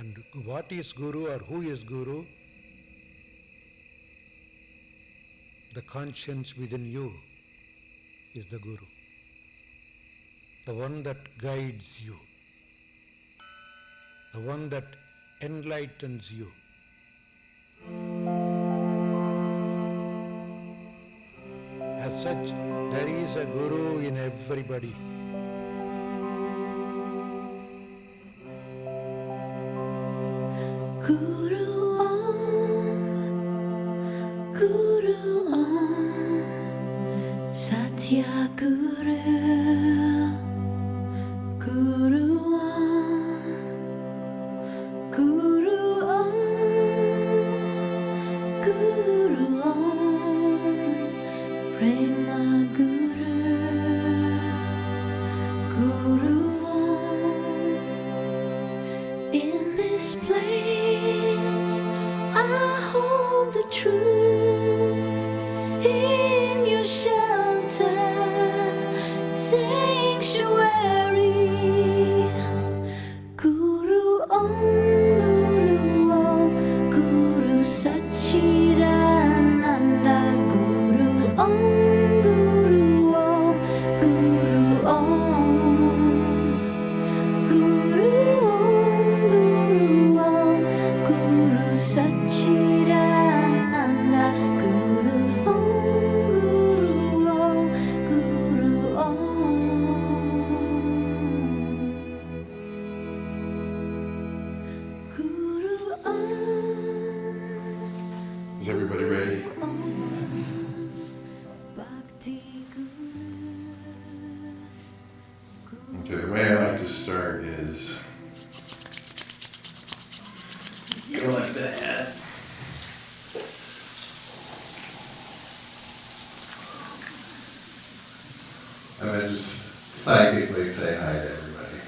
And what is Guru or who is Guru? The conscience within you is the Guru. The one that guides you. The one that enlightens you. As such, there is a Guru in everybody. Guru Om, Guru Om, Satya Guru, Guru Om, Guru Om, Guru Om, Prema Guru, Guru Om. In this place, I hold the truth in your shelter, sanctuary. Guru Om, Guru Om, Guru Sachidananda, Guru Om, Guru Om, Guru Om. Guru Om, Guru Sachidananda, Guru Om, Guru Om, Guru Om. Is everybody ready? Bhakti Guru. Okay, the way I like to start is go like that. And then just psychically say hi to everybody.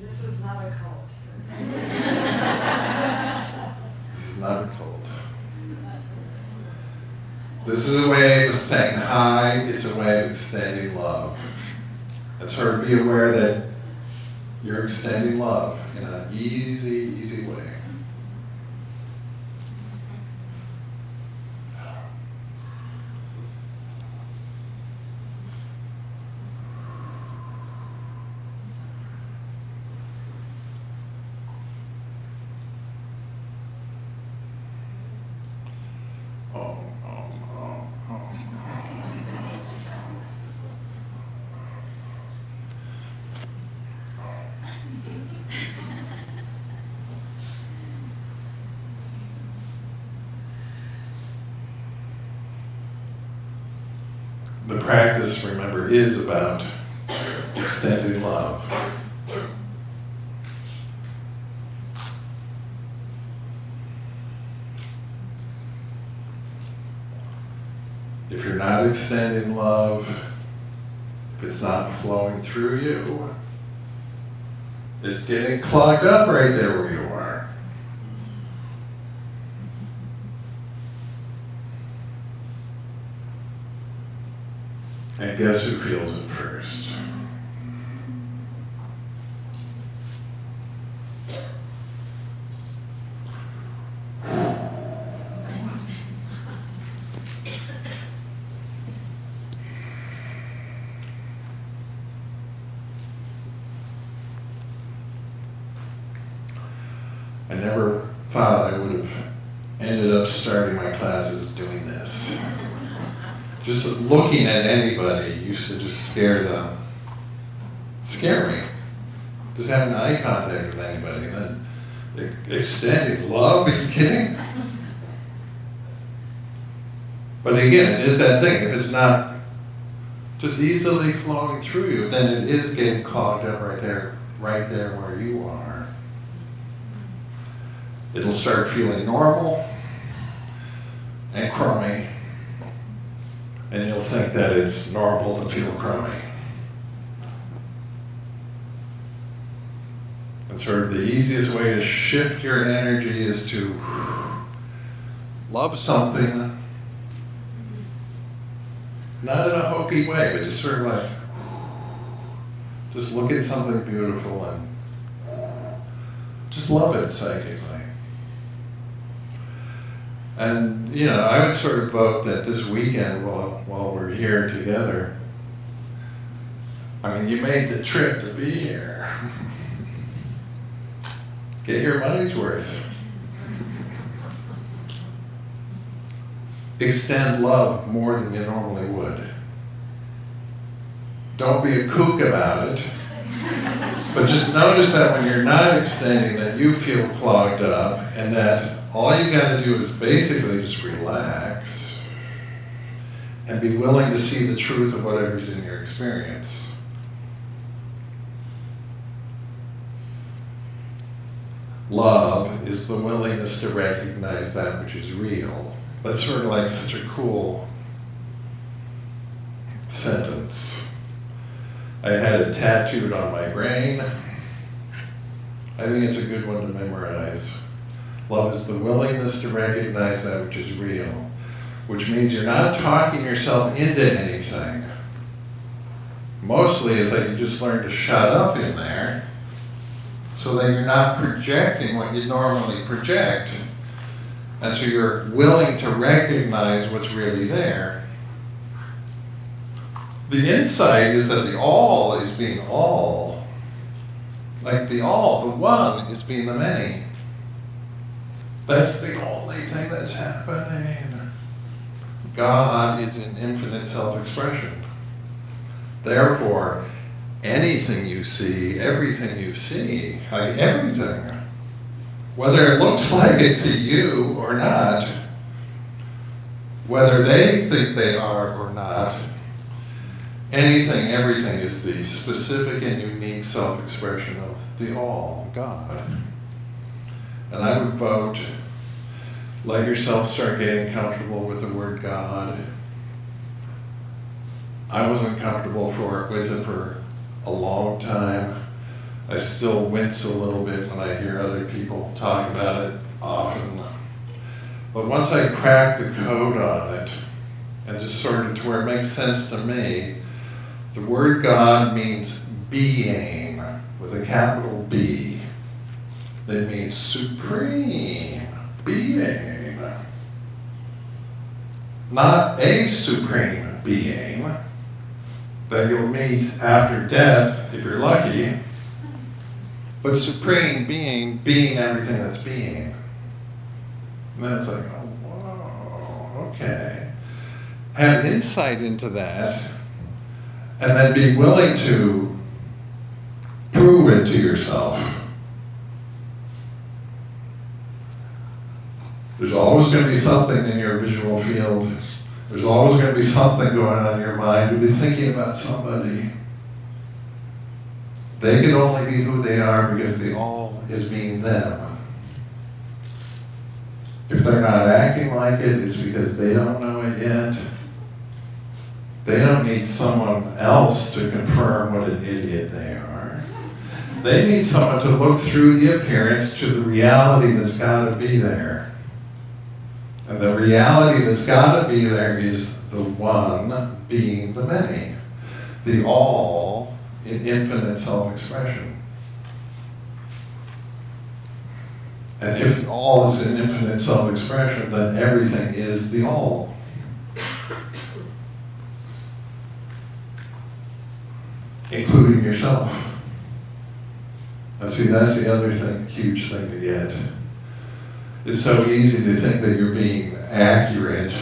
This is not a cult. This is not a cult. This is a way of saying hi, it's a way of extending love. And sort of be aware that you're extending love in an easy, easy way. The practice, remember, is about extending love. If you're not extending love, if it's not flowing through you, it's getting clogged up right there where you are. And guess who feels it first? I never thought I would have ended up starting my classes doing this. Just looking at anybody used to just scare me. Just having eye contact with anybody, and then extending love, are you kidding? But again, it is that thing, if it's not just easily flowing through you, then it is getting clogged up right there where you are. It'll start feeling normal and crummy, and you'll think that it's normal to feel crummy. And sort of the easiest way to shift your energy is to love something, not in a hokey way, but just sort of like Just look at something beautiful and just love it psychically. And, you know, I would sort of vote that this weekend, while we're here together, I mean, you made the trip to be here. Get your money's worth. Extend love more than you normally would. Don't be a kook about it. But just notice that when you're not extending, that you feel clogged up, and that all you got to do is basically just relax and be willing to see the truth of whatever's in your experience. Love is the willingness to recognize that which is real. That's sort of like such a cool sentence. I had it tattooed on my brain. I think it's a good one to memorize. Love is the willingness to recognize that which is real, which means you're not talking yourself into anything. Mostly it's like you just learn to shut up in there so that you're not projecting what you normally project. And so you're willing to recognize what's really there. The insight is that the all is being all. Like the all, the one, is being the many. That's the only thing that's happening. God is in infinite self-expression. Therefore, anything you see, everything you see, like everything, whether it looks like it to you or not, whether they think they are or not, anything, everything is the specific and unique self-expression of the all, God. And I would vote, let yourself start getting comfortable with the word God. I wasn't comfortable with it for a long time. I still wince a little bit when I hear other people talk about it often. But once I cracked the code on it, and just sort of to where it makes sense to me, the word God means being, with a capital B. It means supreme being. Not a supreme being that you'll meet after death, if you're lucky, but supreme being, being everything that's being. And then it's like, oh, whoa, okay. Have insight into that, and then be willing to prove it to yourself. There's always going to be something in your visual field. There's always going to be something going on in your mind. You'll be thinking about somebody. They can only be who they are because the all is being them. If they're not acting like it, it's because they don't know it yet. They don't need someone else to confirm what an idiot they are. They need someone to look through the appearance to the reality that's got to be there. And the reality that's got to be there is the one being the many. The all in infinite self-expression. And if the all is in infinite self-expression, then everything is the all. Including yourself. And see, that's the other thing, huge thing to get. It's so easy to think that you're being accurate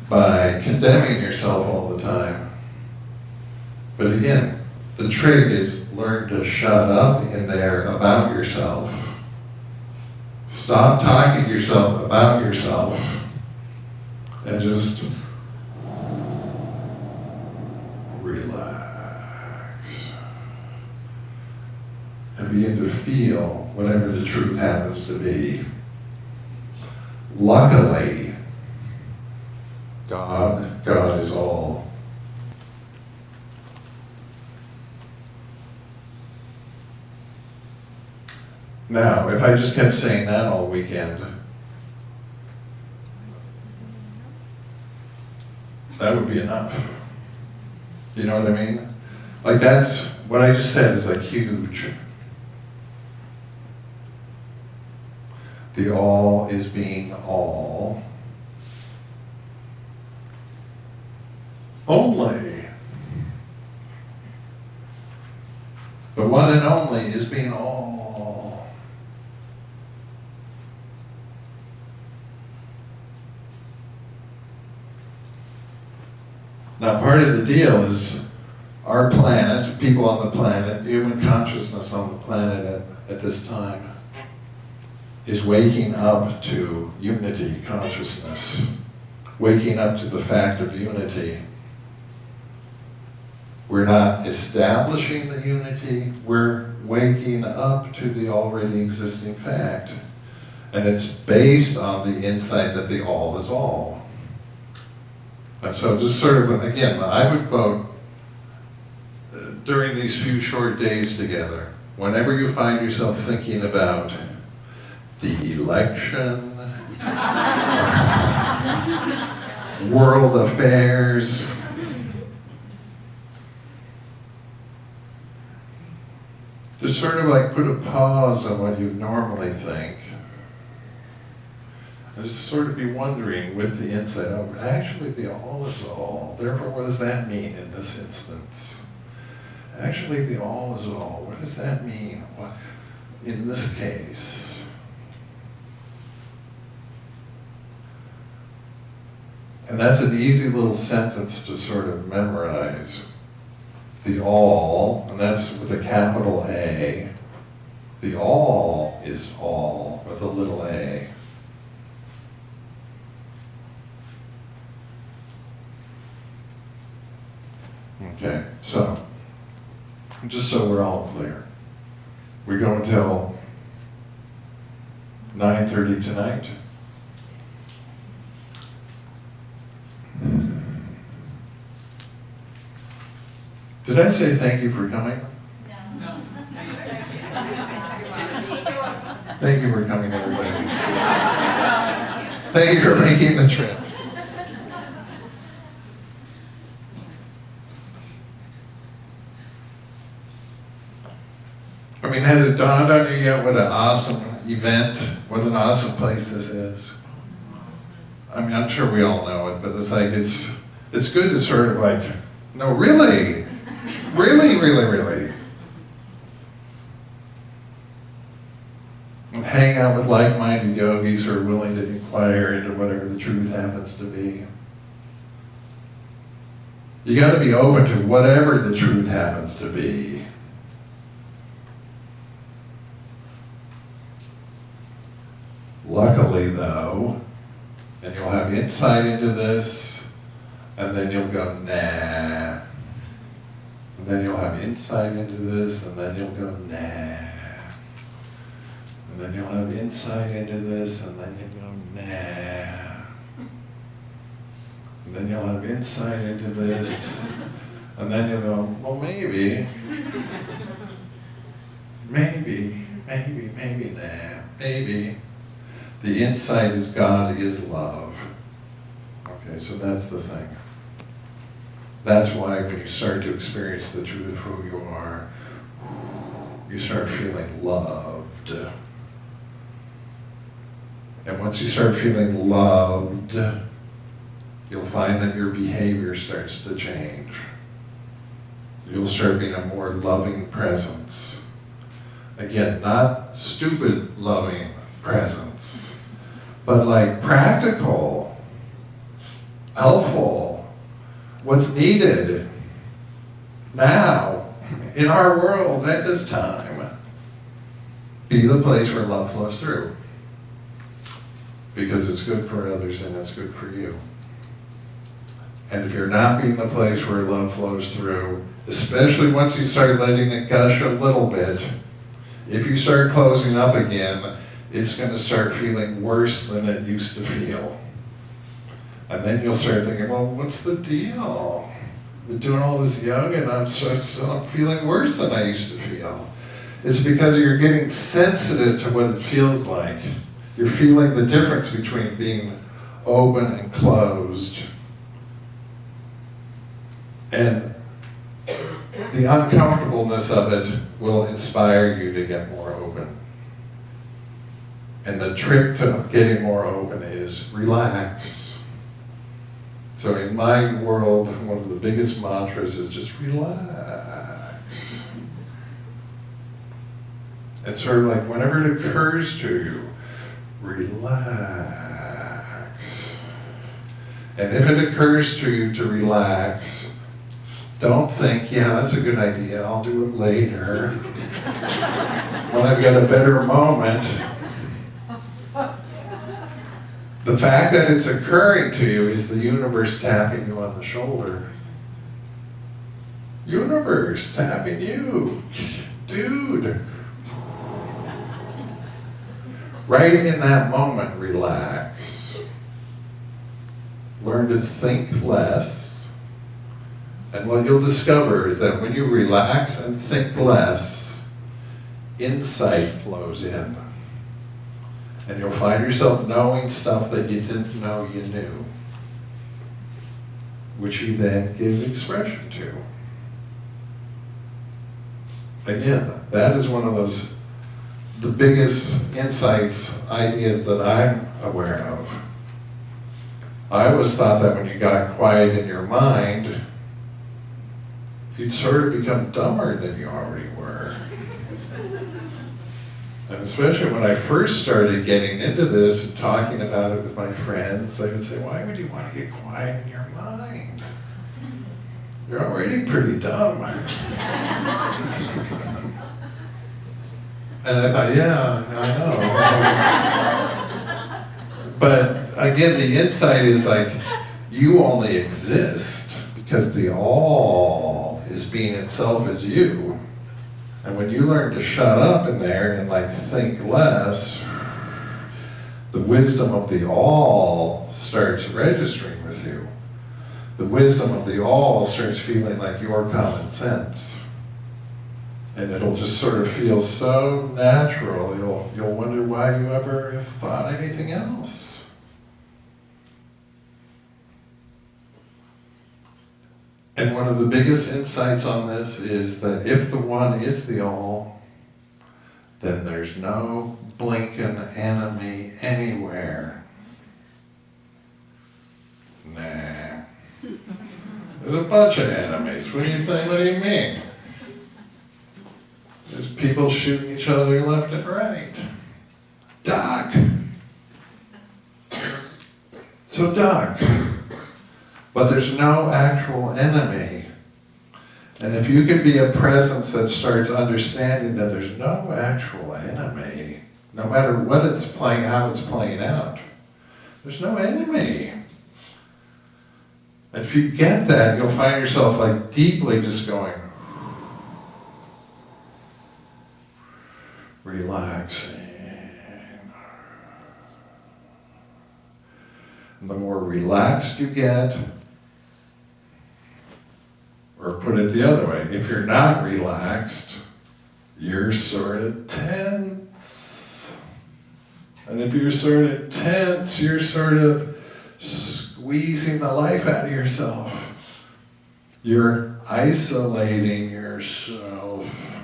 by condemning yourself all the time. But again, the trick is learn to shut up in there about yourself. Stop talking to yourself about yourself and just relax. And begin to feel whatever the truth happens to be. Luckily, God is all. Now, if I just kept saying that all weekend, that would be enough. You know what I mean? Like that's what I just said is like huge. The all is being all. Only. The one and only is being all. Now, part of the deal is our planet, people on the planet, human consciousness on the planet at this time, is waking up to unity consciousness, waking up to the fact of unity. We're not establishing the unity, we're waking up to the already existing fact. And it's based on the insight that the all is all. And so just sort of, again, I would vote during these few short days together, whenever you find yourself thinking about the election, world affairs, just sort of like put a pause on what you normally think. And just sort of be wondering with the insight, oh, actually the all is all. Therefore, what does that mean in this instance? Actually, the all is all. What does that mean? What, in this case? And that's an easy little sentence to sort of memorize. The all, and that's with a capital A. The all is all with a little a. Okay, so, just so we're all clear, we go until 9:30 tonight. Did I say thank you for coming? No. Thank you for coming, everybody. Thank you for making the trip. I mean, has it dawned on you yet what an awesome event, what an awesome place this is? I mean, I'm sure we all know it, but it's like, it's good to sort of like, no, really? Really, really, really. And hang out with like-minded yogis who are willing to inquire into whatever the truth happens to be. You got to be open to whatever the truth happens to be. Luckily, though, and you'll have insight into this, and then you'll go, nah. And then you'll have insight into this, and then you'll go, nah. And then you'll have insight into this, and then you'll go, nah. And then you'll have insight into this, and then you'll go, well, maybe. Maybe, nah, maybe. The insight is God is love. Okay, so that's the thing. That's why when you start to experience the truth of who you are, you start feeling loved. And once you start feeling loved, you'll find that your behavior starts to change. You'll start being a more loving presence. Again, not stupid loving presence, but like practical, helpful, what's needed now in our world at this time. Be the place where love flows through, because it's good for others and it's good for you. And if you're not being the place where love flows through, especially once you start letting it gush a little bit, if you start closing up again, it's going to start feeling worse than it used to feel. And then you'll start thinking, well, what's the deal? I've been doing all this yoga and I'm feeling worse than I used to feel. It's because you're getting sensitive to what it feels like. You're feeling the difference between being open and closed. And the the uncomfortableness of it will inspire you to get more open. And the trick to getting more open is relax. So in my world, one of the biggest mantras is just relax. And sort of like whenever it occurs to you, relax. And if it occurs to you to relax, don't think, yeah, that's a good idea, I'll do it later. When I've got a better moment. The fact that it's occurring to you is the universe tapping you on the shoulder. Universe tapping you. Dude. Right in that moment, relax. Learn to think less. And what you'll discover is that when you relax and think less, insight flows in. And you'll find yourself knowing stuff that you didn't know you knew, which you then give expression to. Again, that is one of the biggest insights, ideas that I'm aware of. I always thought that when you got quiet in your mind, you'd sort of become dumber than you already were. And especially when I first started getting into this and talking about it with my friends, they would say, why would you want to get quiet in your mind? You're already pretty dumb. And I thought, yeah, I know. But again, the insight is like, you only exist because the all is being itself as you. And when you learn to shut up in there and like think less, the wisdom of the all starts registering with you. The wisdom of the all starts feeling like your common sense. And it'll just sort of feel so natural, you'll wonder why you ever thought anything else. And one of the biggest insights on this is that if the one is the all, then there's no blinking enemy anywhere. Nah. There's a bunch of enemies. What do you think? What do you mean? There's people shooting each other left and right. Doc. So Doc. But there's no actual enemy. And if you can be a presence that starts understanding that there's no actual enemy, no matter what it's playing, how it's playing out, there's no enemy. And if you get that, you'll find yourself like deeply just going, relaxing. And the more relaxed you get, or put it the other way, if you're not relaxed, you're sort of tense. And if you're sort of tense, you're sort of squeezing the life out of yourself. You're isolating yourself.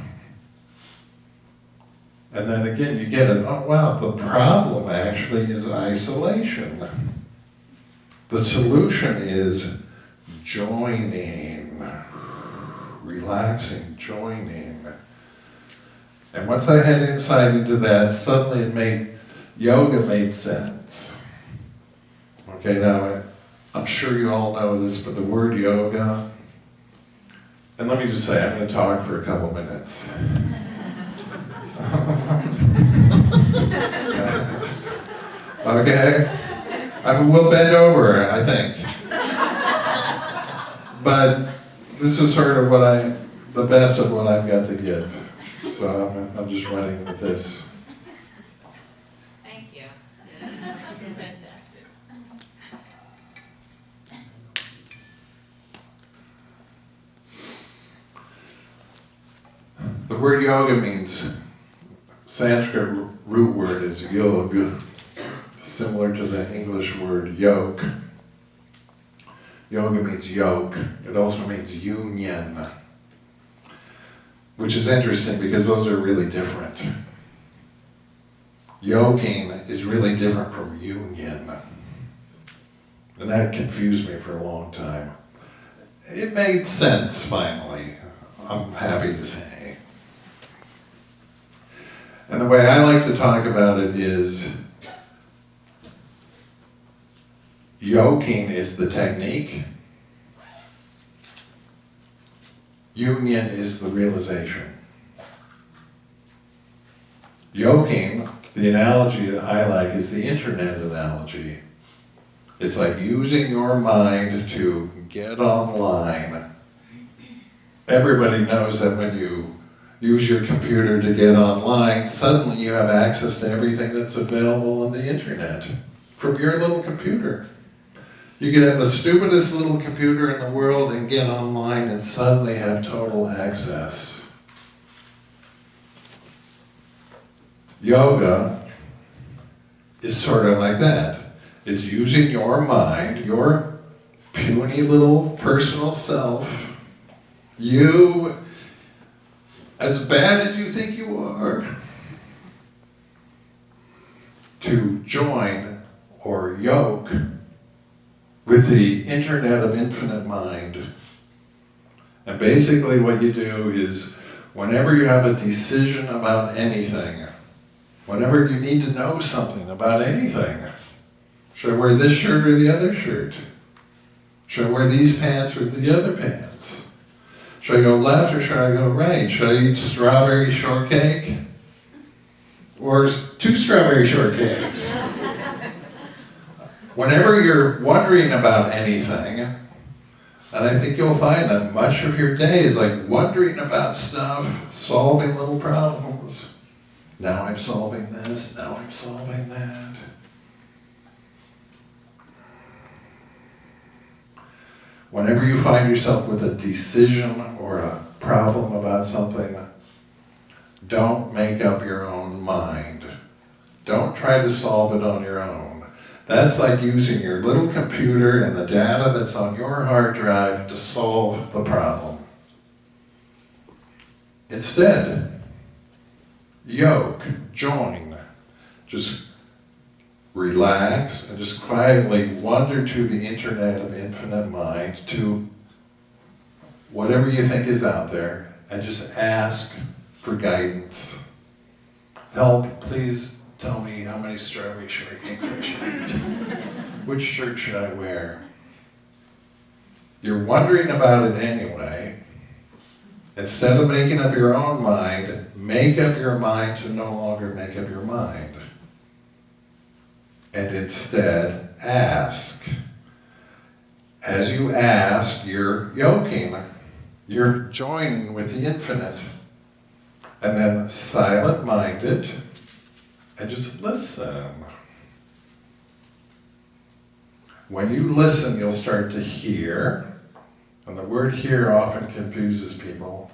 And then again, you get it, oh wow, the problem actually is isolation. The solution is joining, relaxing, joining. And once I had insight into that, suddenly yoga made sense. Okay, now I'm sure you all know this, but the word yoga, and let me just say, I'm going to talk for a couple minutes. Okay? We'll bend over, I think. But this is sort of the best of what I've got to give. So I'm just running with this. Thank you. That's fantastic. The word yoga means, Sanskrit root word is yog, similar to the English word yoke. Yoga means yoke. It also means union. which is interesting because those are really different. Yoking is really different from union. And that confused me for a long time. It made sense finally, I'm happy to say. And the way I like to talk about it is, yoking is the technique, union is the realization. Yoking, the analogy that I like is the internet analogy. It's like using your mind to get online. Everybody knows that when you use your computer to get online, suddenly you have access to everything that's available on the internet from your little computer. You could have the stupidest little computer in the world and get online and suddenly have total access. Yoga is sort of like that. It's using your mind, your puny little personal self, you, as bad as you think you are, to join or yoke with the internet of infinite mind. And basically what you do is, whenever you have a decision about anything, whenever you need to know something about anything, should I wear this shirt or the other shirt? Should I wear these pants or the other pants? Should I go left or should I go right? Should I eat strawberry shortcake? Or 2 strawberry shortcakes? Whenever you're wondering about anything, and I think you'll find that much of your day is like wondering about stuff, solving little problems. Now I'm solving this, now I'm solving that. Whenever you find yourself with a decision or a problem about something, don't make up your own mind. Don't try to solve it on your own. That's like using your little computer and the data that's on your hard drive to solve the problem. Instead, yoke, join, just relax and just quietly wander to the internet of infinite mind, to whatever you think is out there, and just ask for guidance. Help, please tell me how many strawberry shortcakes I should eat. Which shirt should I wear? You're wondering about it anyway. Instead of making up your own mind, make up your mind to no longer make up your mind. And instead, ask. As you ask, you're yoking. You're joining with the infinite. And then silent-minded, and just listen. When you listen, you'll start to hear, and the word hear often confuses people.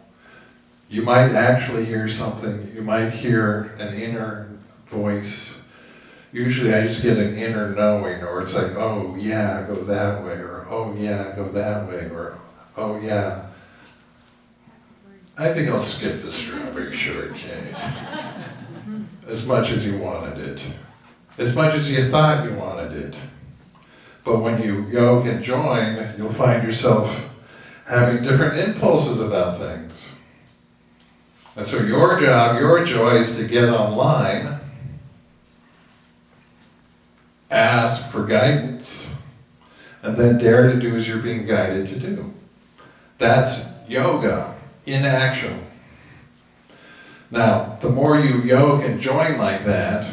You might actually hear something, you might hear an inner voice. Usually I just get an inner knowing, or it's like, oh yeah, go that way, or oh yeah, go that way, or oh yeah, I think I'll skip the strawberry shortcake. As much as you wanted it. As much as you thought you wanted it. But when you yoke and join, you'll find yourself having different impulses about things. And so your job, your joy is to get online, ask for guidance, and then dare to do as you're being guided to do. That's yoga in action. Now, the more you yoke and join like that,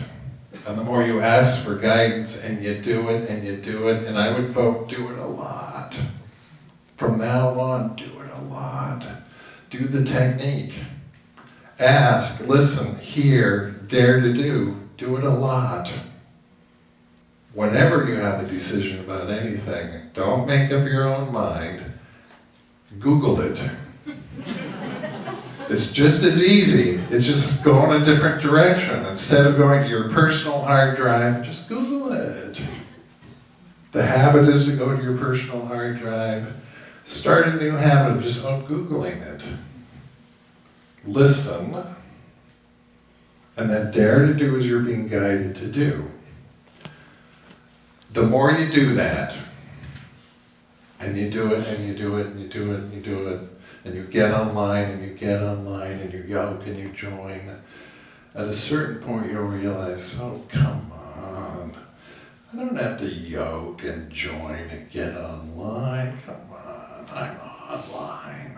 and the more you ask for guidance and you do it and you do it, and I would vote do it a lot. From now on, do it a lot. Do the technique. Ask, listen, hear, dare to do it a lot. Whenever you have a decision about anything, don't make up your own mind. Google it. It's just as easy. It's just going a different direction. Instead of going to your personal hard drive, just Google it. The habit is to go to your personal hard drive. Start a new habit of just Googling it. listen, and then dare to do as you're being guided to do. The more you do that, and you do it, and you do it, and you do it, and you do it, and you get online, and you get online, and you yoke, and you join, at a certain point you'll realize, oh, come on. I don't have to yoke and join and get online. Come on, I'm online.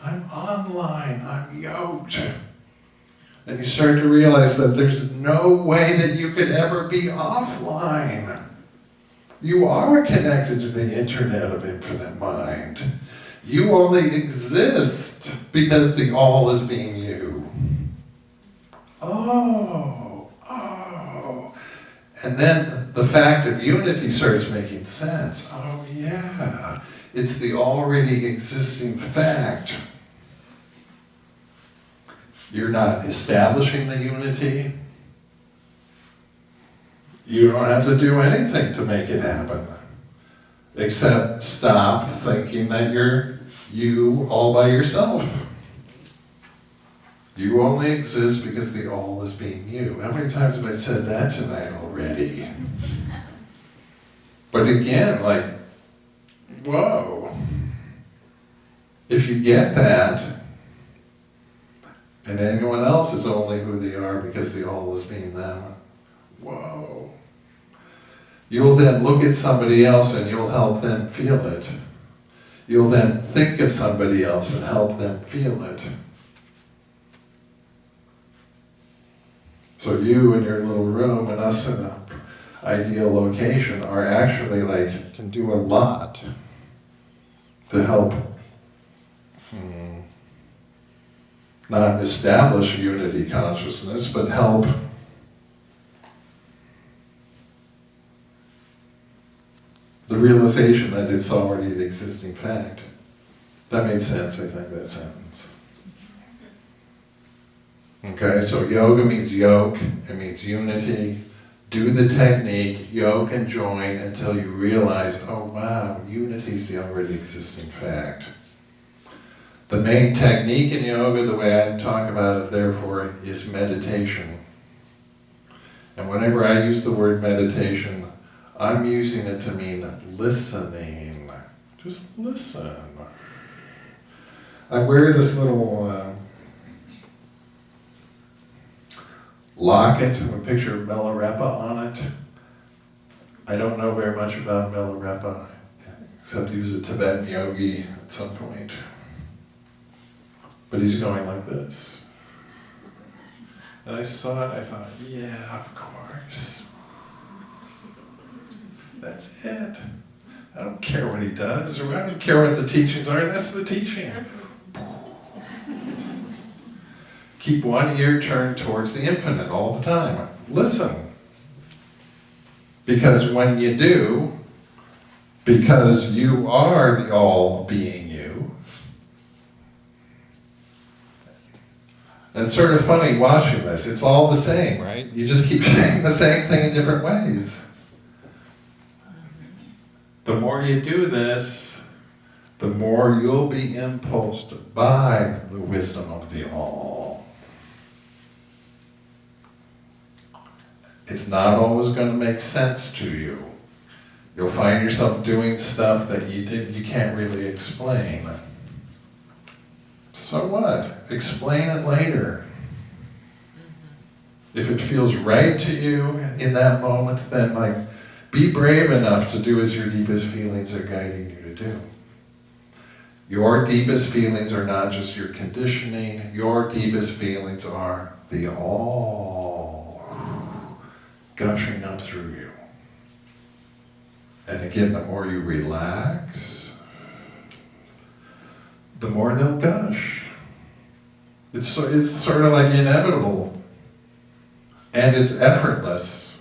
I'm online, I'm yoked. And you start to realize that there's no way that you could ever be offline. You are connected to the internet of infinite mind. You only exist because the all is being you. Oh. And then the fact of unity starts making sense. Oh yeah, it's the already existing fact. You're not establishing the unity. You don't have to do anything to make it happen, except stop thinking that you're you all by yourself. You only exist because the all is being you. How many times have I said that tonight already? But again, like, whoa. If you get that, and anyone else is only who they are because the all is being them, whoa. You'll then look at somebody else and you'll help them feel it. You'll then think of somebody else and help them feel it. So you in your little room and us in an ideal location are actually like, can do a lot to help not establish unity consciousness, but help the realization that it's already an existing fact. That made sense, I think, that sentence. Okay, so yoga means yoke, it means unity. Do the technique, yoke and join until you realize, oh wow, unity is the already existing fact. The main technique in yoga, the way I talk about it, therefore, is meditation. And whenever I use the word meditation, I'm using it to mean listening. Just listen. I wear this little locket with a picture of Milarepa on it. I don't know very much about Milarepa, except he was a Tibetan yogi at some point. But he's going like this. And I saw it, I thought, yeah, of course. That's it. I don't care what he does, or I don't care what the teachings are, that's the teaching. Keep one ear turned towards the infinite all the time. Listen. Because when you do, because you are the all being you, and it's sort of funny watching this, it's all the same, right? You just keep saying the same thing in different ways. The more you do this, the more you'll be impulsed by the wisdom of the all. It's not always going to make sense to you. You'll find yourself doing stuff that you can't really explain. So what? Explain it later. If it feels right to you in that moment, then be brave enough to do as your deepest feelings are guiding you to do. Your deepest feelings are not just your conditioning, your deepest feelings are the all gushing up through you. And again, the more you relax, the more they'll gush. It's sort of like inevitable, and it's effortless.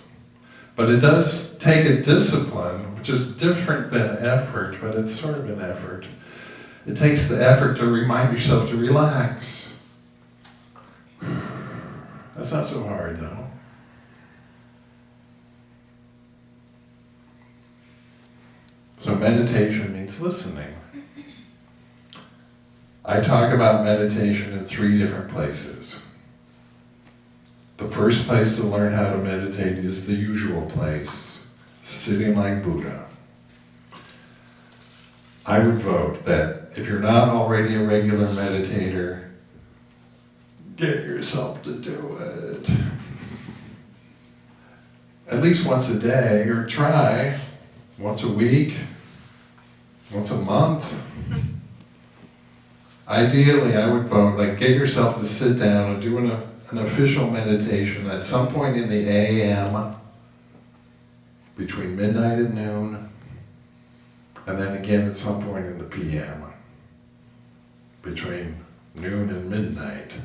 But it does take a discipline, which is different than effort, but it's sort of an effort. It takes the effort to remind yourself to relax. That's not so hard, though. So meditation means listening. I talk about meditation in 3 different places. The first place to learn how to meditate is the usual place, sitting like Buddha. I would vote that if you're not already a regular meditator, get yourself to do it. At least once a day, or try once a week, once a month. Ideally, I would vote, like, get yourself to sit down and do an official meditation at some point in the AM, between midnight and noon, and then again at some point in the PM, between noon and midnight,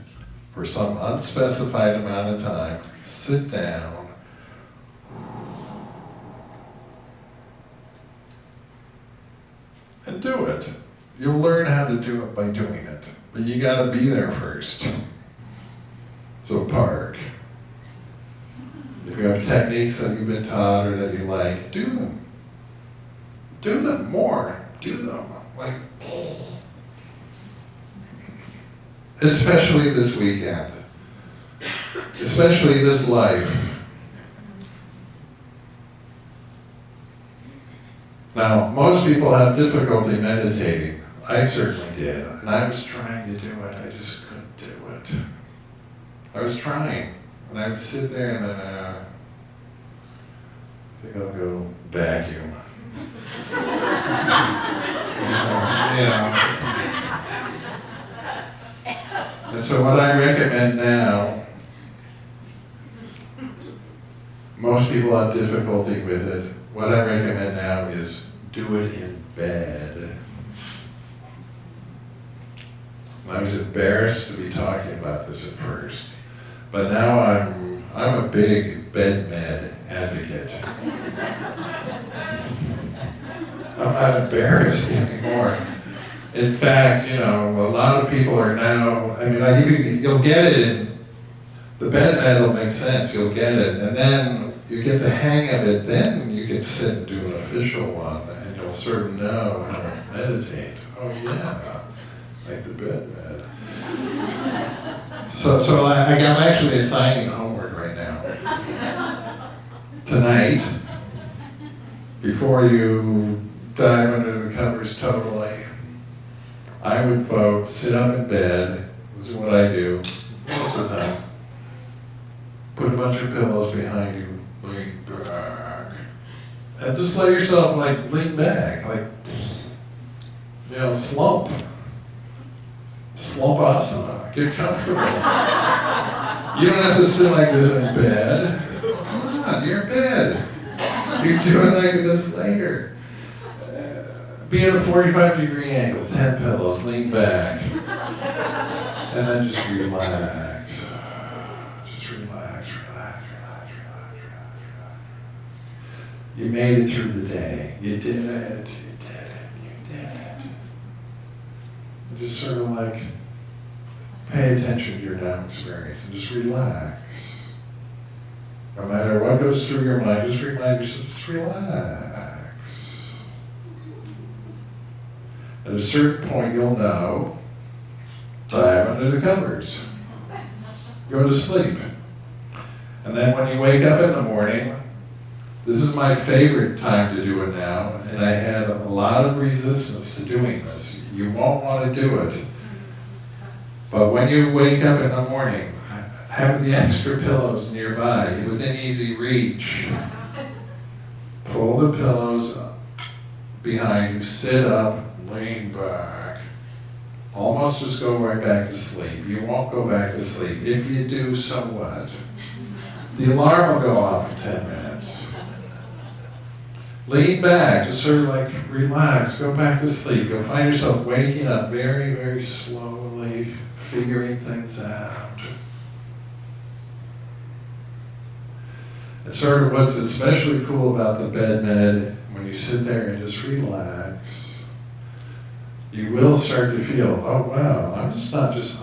for some unspecified amount of time. Sit down, and do it. You'll learn how to do it by doing it, but you gotta be there first. So park. If you have techniques that you've been taught or that you like, do them. Do them more. Do them. Like, especially this weekend. Especially this life. Now, most people have difficulty meditating. I certainly did. And I was trying to do it. I just couldn't do it. I was trying. And I would sit there and then, I think I'll go vacuum. You know. And so what I recommend now, most people have difficulty with it. What I recommend now is do it in bed. I was embarrassed to be talking about this at first, but now I'm a big bed med advocate. I'm not embarrassed anymore. In fact, you know, a lot of people are now, I mean, you'll get it in, the bed med will make sense, you'll get it, and then you get the hang of it, then you can sit and do an official one, and you'll sort of know how to meditate. Oh yeah, like the bed med. So I'm actually assigning homework right now. Tonight, before you dive under the covers totally, I would vote sit up in bed. This is what I do most of the time. Put a bunch of pillows behind you, lean back, and just let yourself like lean back, like, you know, slump asana, get comfortable. You don't have to sit like this in bed. Come on, you're in bed. You can do it like this later. Be at a 45-degree angle, 10 pillows, lean back, and then just relax. Just relax. You made it through the day. You did it. And just sort of like pay attention to your now experience and just relax. No matter what goes through your mind, just remind yourself, just relax. At a certain point, you'll know, dive under the covers. Go to sleep. And then when you wake up in the morning, this is my favorite time to do it now, and I had a lot of resistance to doing this. You won't want to do it. But when you wake up in the morning, have the extra pillows nearby, within easy reach. Pull the pillows up behind you, sit up, lean back. Almost just go right back to sleep. You won't go back to sleep. If you do, so what? The alarm will go off in 10 minutes. Lean back, just sort of like relax, go back to sleep. You'll find yourself waking up very, very slowly, figuring things out. And sort of what's especially cool about the bed med, when you sit there and just relax, you will start to feel, oh wow, it's not just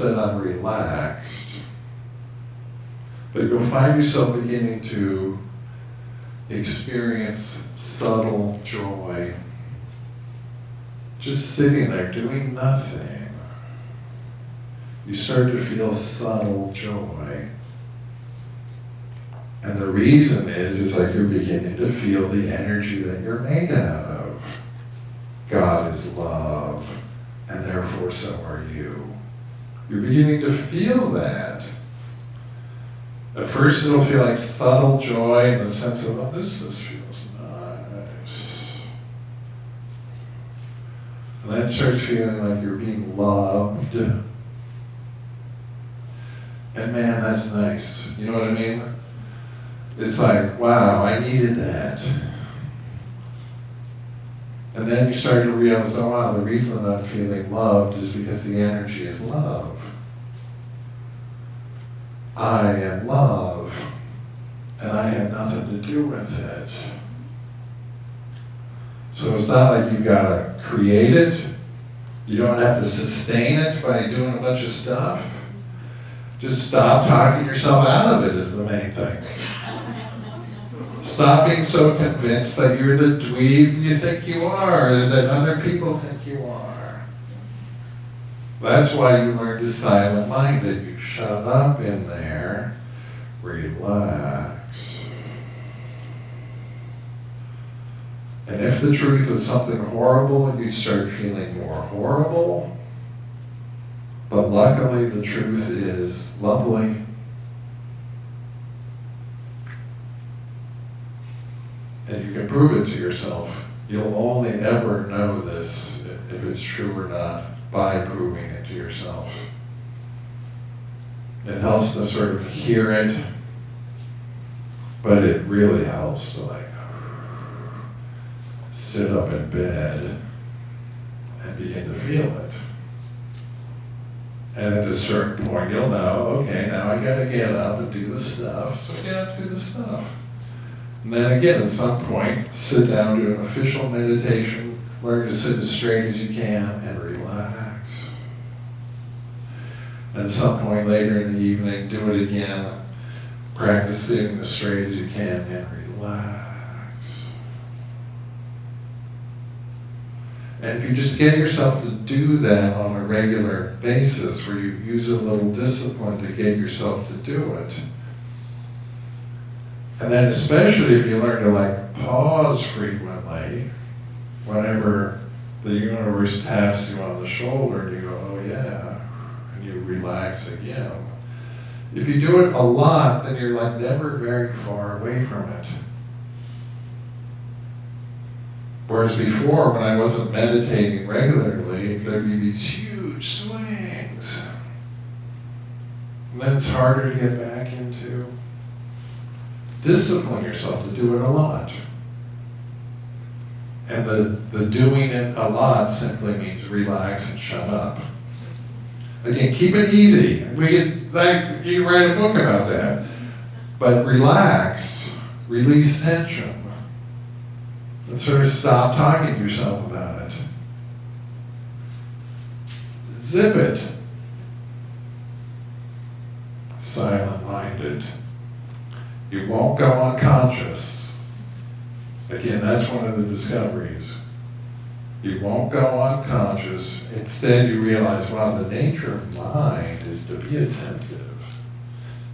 that I'm relaxed, but you'll find yourself beginning to experience subtle joy just sitting there doing nothing, you start to feel subtle joy. And the reason is like you're beginning to feel the energy that you're made out of. God is love, and therefore so are you. You're beginning to feel that. At first it'll feel like subtle joy in the sense of, oh, this feels nice. And then it starts feeling like you're being loved. And man, that's nice. You know what I mean? It's like, wow, I needed that. And then you start to realize, oh wow, the reason that I'm feeling loved is because the energy is love. I am love, and I have nothing to do with it. So it's not like you've got to create it. You don't have to sustain it by doing a bunch of stuff. Just stop talking yourself out of it is the main thing. Stop being so convinced that you're the dweeb you think you are, or that other people think you are. That's why you learn to silent mind it. You shut up in there, relax. And if the truth is something horrible, you'd start feeling more horrible. But luckily, the truth is lovely. And you can prove it to yourself. You'll only ever know this, if it's true or not, by proving it to yourself. It helps to sort of hear it, but it really helps to like sit up in bed and begin to feel it. And at a certain point, you'll know, okay, now I gotta get up and do the stuff, so get up and do the stuff. And then again, at some point, sit down, do an official meditation, learn to sit as straight as you can, and relax. And at some point later in the evening, do it again, practice sitting as straight as you can, and relax. And if you just get yourself to do that on a regular basis, where you use a little discipline to get yourself to do it, and then especially if you learn to like pause frequently, whenever the universe taps you on the shoulder and you go, oh yeah, and you relax again. If you do it a lot, then you're like never very far away from it. Whereas before, when I wasn't meditating regularly, there'd be these huge swings. And then it's harder to get back into. Discipline yourself to do it a lot. And the doing it a lot simply means relax and shut up. Again, keep it easy. You can write a book about that. But relax, release tension. And sort of stop talking to yourself about it. Zip it. Silent-minded. You won't go unconscious. Again, that's one of the discoveries. You won't go unconscious. Instead, you realize, wow, the nature of mind is to be attentive.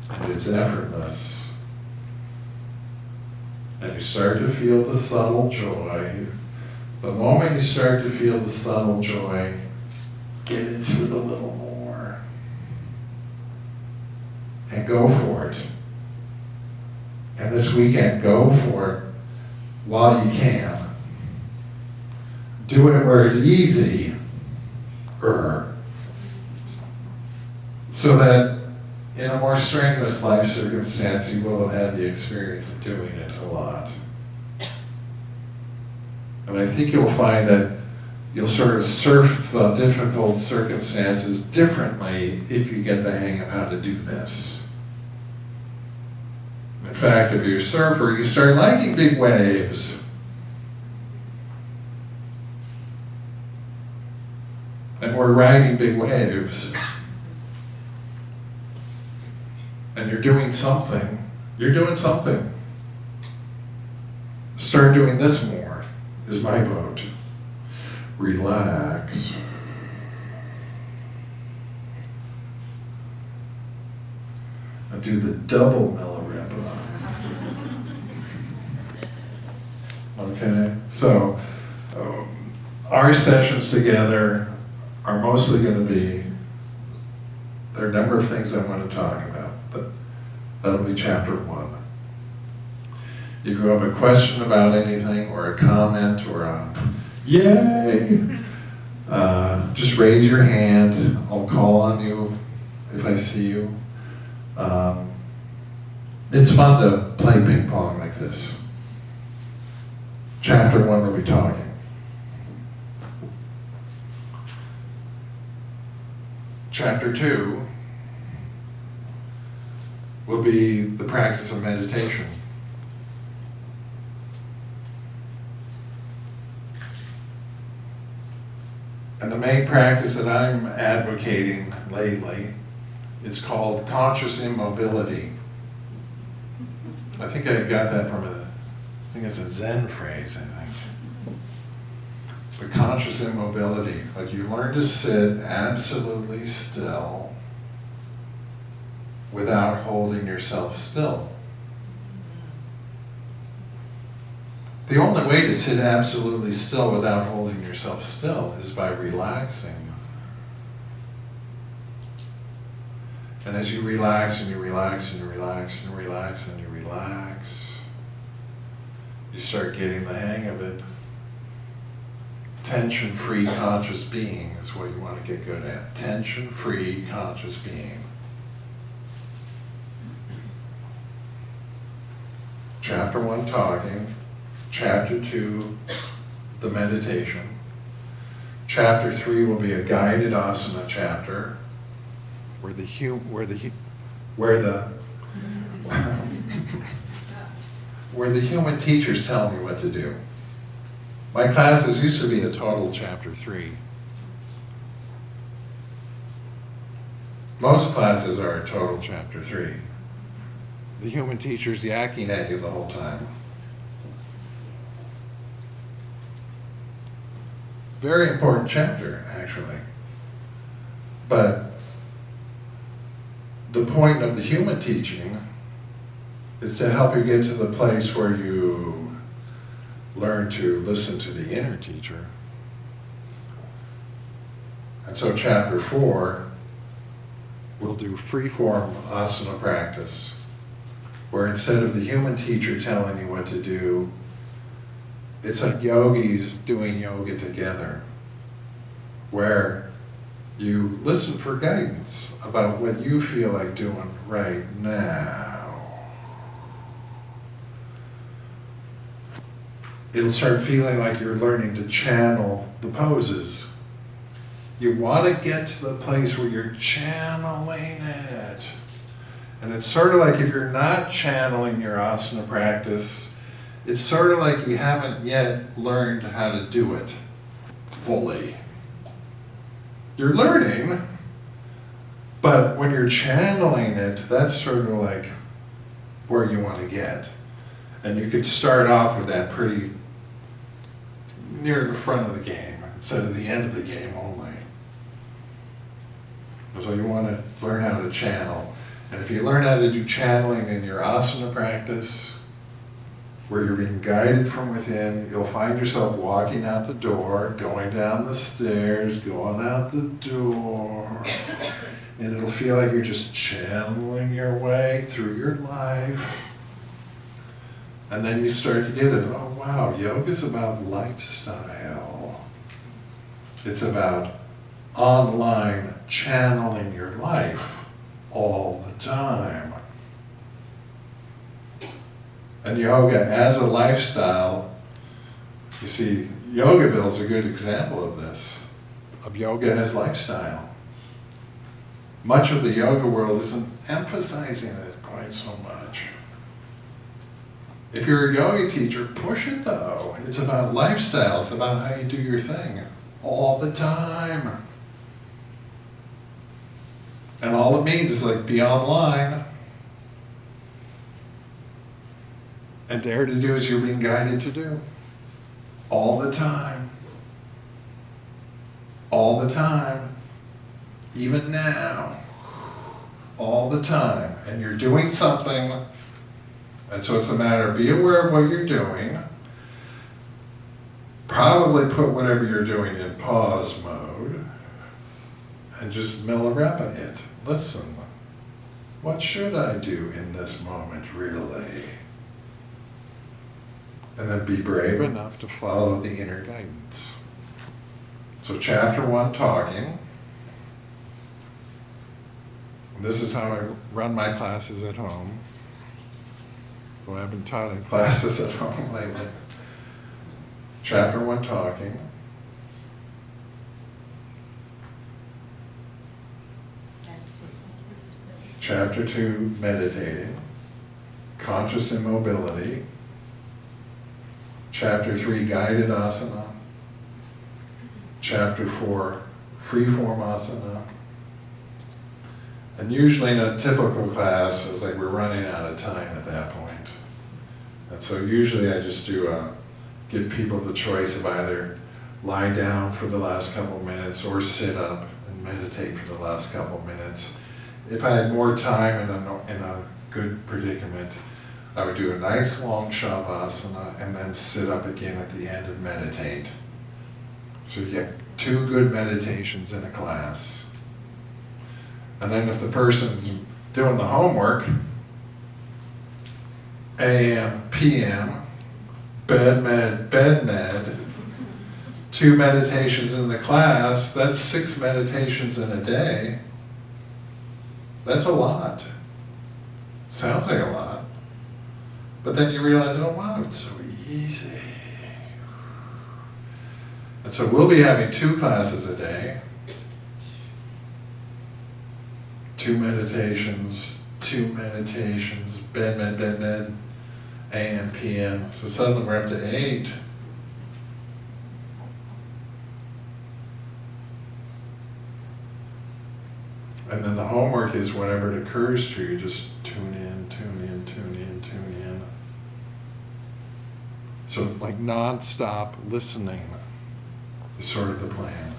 And it's effortless. And you start to feel the subtle joy. The moment you start to feel the subtle joy, get into it a little more. And go for it. And this weekend, go for it while you can. Do it where it's easy, so that in a more strenuous life circumstance, you will have had the experience of doing it a lot. And I think you'll find that you'll sort of surf the difficult circumstances differently if you get the hang of how to do this. In fact, if you're a surfer, you start liking big waves. And we're riding big waves. And you're doing something. You're doing something. Start doing this more, is my vote. relax. I'll do the double Milarepa. Okay, so our sessions together are mostly going to be, there are a number of things I want to talk about, but that'll be chapter 1. If you have a question about anything, or a comment, or a yay, just raise your hand. I'll call on you if I see you. It's fun to play ping pong like this. Chapter 1 will be talking. Chapter 2 will be the practice of meditation. And the main practice that I'm advocating lately, it's called conscious immobility. I think I got that from I think it's a Zen phrase, I think. But conscious immobility, like you learn to sit absolutely still without holding yourself still. The only way to sit absolutely still without holding yourself still is by relaxing. And as you relax and you relax and you relax and you relax and you relax, you start getting the hang of it. Tension-free conscious being is what you want to get good at. Tension-free conscious being. Chapter 1, talking. Chapter 2, the meditation. Chapter 3 will be a guided asana chapter, where the human teachers tell me what to do. My classes used to be a total chapter 3. Most classes are a total chapter 3. The human teacher's yakking at you the whole time. Very important chapter, actually. But the point of the human teaching is to help you get to the place where you learn to listen to the inner teacher. And so chapter 4, we'll do free-form asana practice, where instead of the human teacher telling you what to do, it's like yogis doing yoga together, where you listen for guidance about what you feel like doing right now. It'll start feeling like you're learning to channel the poses. You want to get to the place where you're channeling it. And it's sort of like if you're not channeling your asana practice, it's sort of like you haven't yet learned how to do it fully. You're learning, but when you're channeling it, that's sort of like where you want to get. And you could start off with that pretty near the front of the game instead of the end of the game only. So you want to learn how to channel. And if you learn how to do channeling in your asana practice, where you're being guided from within, you'll find yourself walking out the door, going down the stairs, going out the door, and it'll feel like you're just channeling your way through your life. And then you start to get it, oh wow, yoga's about lifestyle. It's about online channeling your life all the time. And yoga as a lifestyle, you see, Yogaville's a good example of this, of yoga as lifestyle. Much of the yoga world isn't emphasizing it quite so much. If you're a yoga teacher, push it though. It's about lifestyle, it's about how you do your thing all the time. And all it means is like be online and dare to do as you're being guided to do all the time. all the time, even now, all the time. And you're doing something, and so it's a matter of be aware of what you're doing. Probably put whatever you're doing in pause mode, and just milireba it. Listen, what should I do in this moment, really? And then be brave enough to follow the inner guidance. So chapter 1, talking. This is how I run my classes at home. Though I haven't taught in classes at home lately. Chapter 1, talking. Chapter 2, meditating. Conscious immobility. Chapter 3, guided asana. Chapter 4, freeform asana. And usually in a typical class, it's like we're running out of time at that point. And so usually I just give people the choice of either lie down for the last couple minutes or sit up and meditate for the last couple minutes. If I had more time in a good predicament, I would do a nice long shavasana and then sit up again at the end and meditate. So you get 2 good meditations in a class. And then if the person's doing the homework, AM, PM, bed med, 2 meditations in the class, that's 6 meditations in a day. That's a lot. Sounds like a lot. But then you realize, oh wow, it's so easy. And so we'll be having 2 classes a day. 2 meditations, bed med, AM, PM. So suddenly we're up to 8. And then the homework is whatever it occurs to you, just tune in. So like non-stop listening is sort of the plan.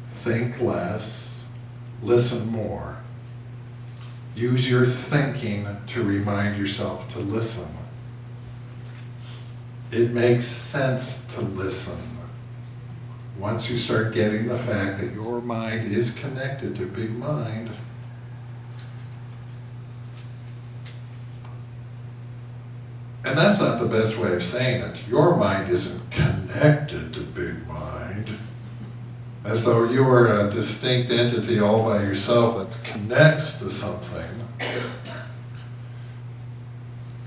Think less, listen more. Use your thinking to remind yourself to listen. It makes sense to listen. Once you start getting the fact that your mind is connected to big mind, and that's not the best way of saying it. Your mind isn't connected to big mind, as though you are a distinct entity all by yourself that connects to something.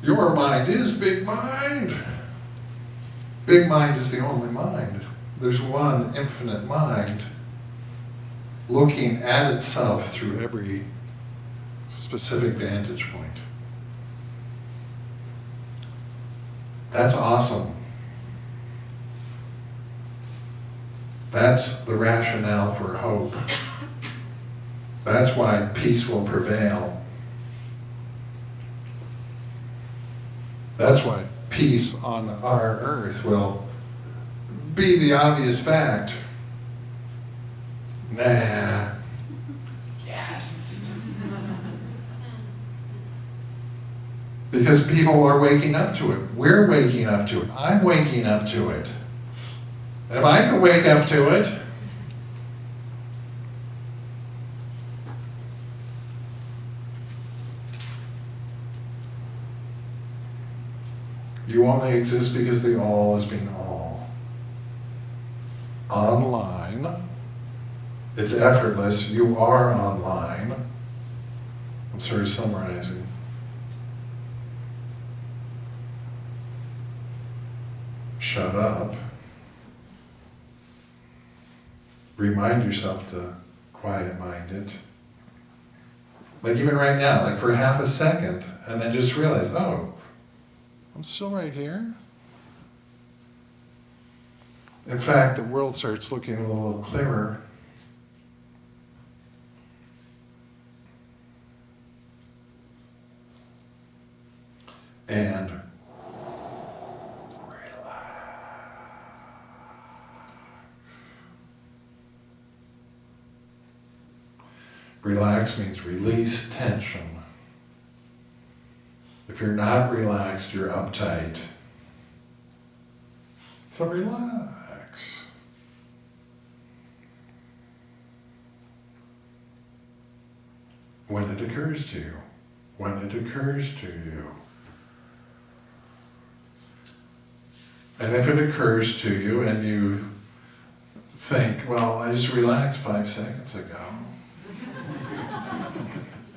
Your mind is big mind. Big mind is the only mind. There's one infinite mind looking at itself through every specific vantage point. That's awesome. That's the rationale for hope. That's why peace will prevail. That's why peace on our earth will be the obvious fact. Nah. Yes. Because people are waking up to it. We're waking up to it. I'm waking up to it. And if I can wake up to it, you only exist because the all is being all. Online, it's effortless. You are online. I'm sort of summarizing. Shut up. Remind yourself to quiet mind it. Like even right now, like for half a second, and then just realize, oh, I'm still right here. In fact, the world starts looking a little clearer. And relax. Relax means release tension. If you're not relaxed, you're uptight. So relax. When it occurs to you. When it occurs to you. And if it occurs to you and you think, well, I just relaxed 5 seconds ago,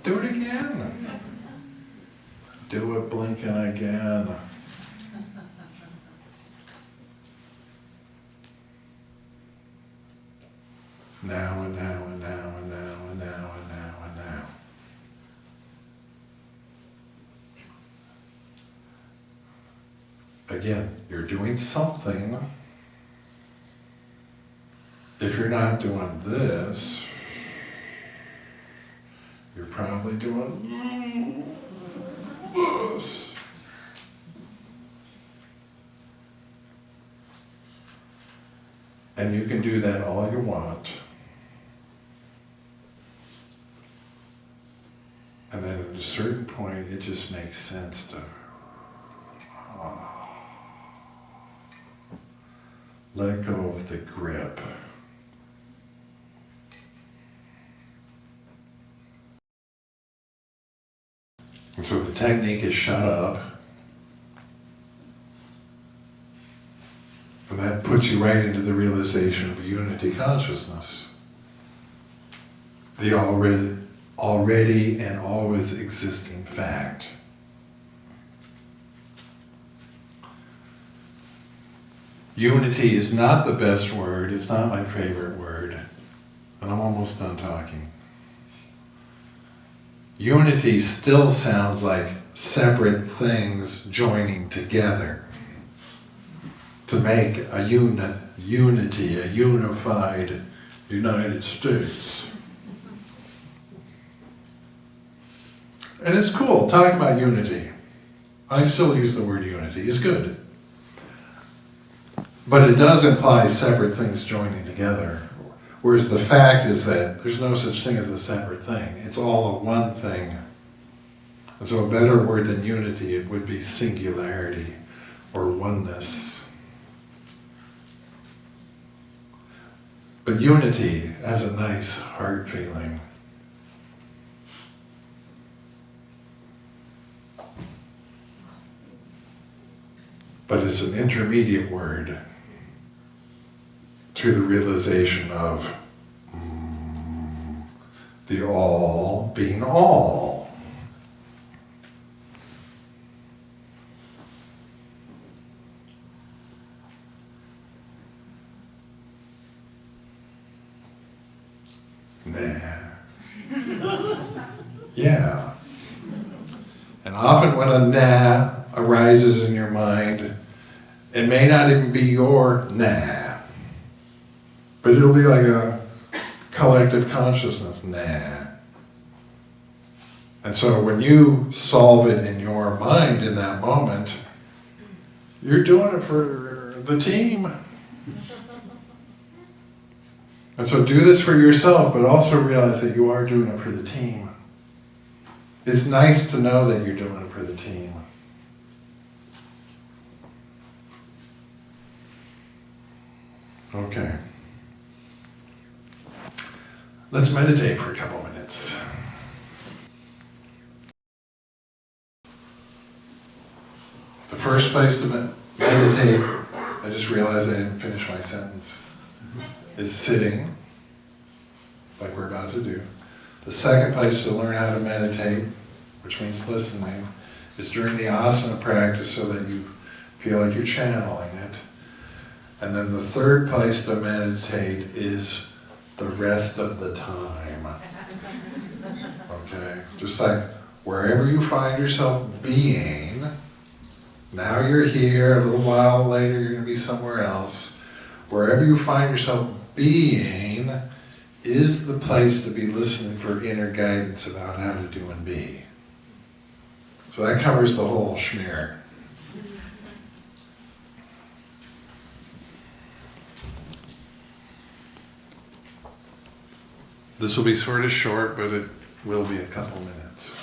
do it again. Do it blinking again. Now and now and now and now and now and now and now. Again, you're doing something. If you're not doing this, you're probably doing this. And you can do that all you want. And then at a certain point, it just makes sense to let go of the grip. And so the technique is shut up. And that puts you right into the realization of unity consciousness. The already and always existing fact. Unity is not the best word, it's not my favorite word, and I'm almost done talking. Unity still sounds like separate things joining together to make a unity, a unified United States. And it's cool talking about unity. I still use the word unity, it's good. But it does imply separate things joining together. Whereas the fact is that there's no such thing as a separate thing. It's all a one thing. And so a better word than unity, it would be singularity or oneness. But unity has a nice heart feeling. But it's an intermediate word to the realization of the all being all. Nah. Yeah. And often when a nah arises in your mind, it may not even be your nah, but it'll be like a collective consciousness nah. And so when you solve it in your mind in that moment, you're doing it for the team. And so do this for yourself, but also realize that you are doing it for the team. It's nice to know that you're doing it for the team. Okay. Let's meditate for a couple minutes. The first place to meditate, I just realized I didn't finish my sentence, is sitting, like we're about to do. The second place to learn how to meditate, which means listening, is during the asana practice so that you feel like you're channeling it. And then the third place to meditate is the rest of the time. Okay? Just like wherever you find yourself being, now you're here, a little while later you're going to be somewhere else. Wherever you find yourself being is the place to be listening for inner guidance about how to do and be. So that covers the whole schmear. This will be sort of short, but it will be a couple minutes.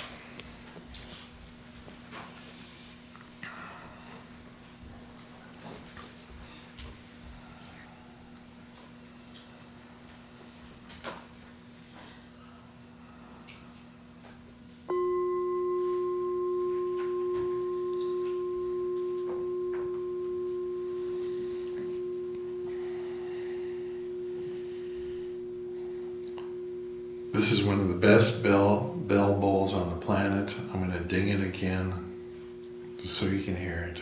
This is one of the best bell bowls on the planet. I'm going to ding it again, just so you can hear it.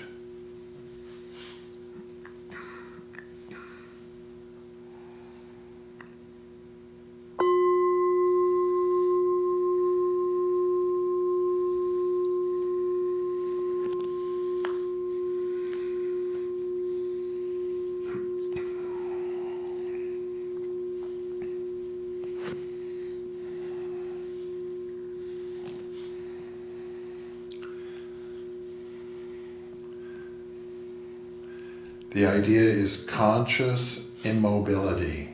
The idea is conscious immobility.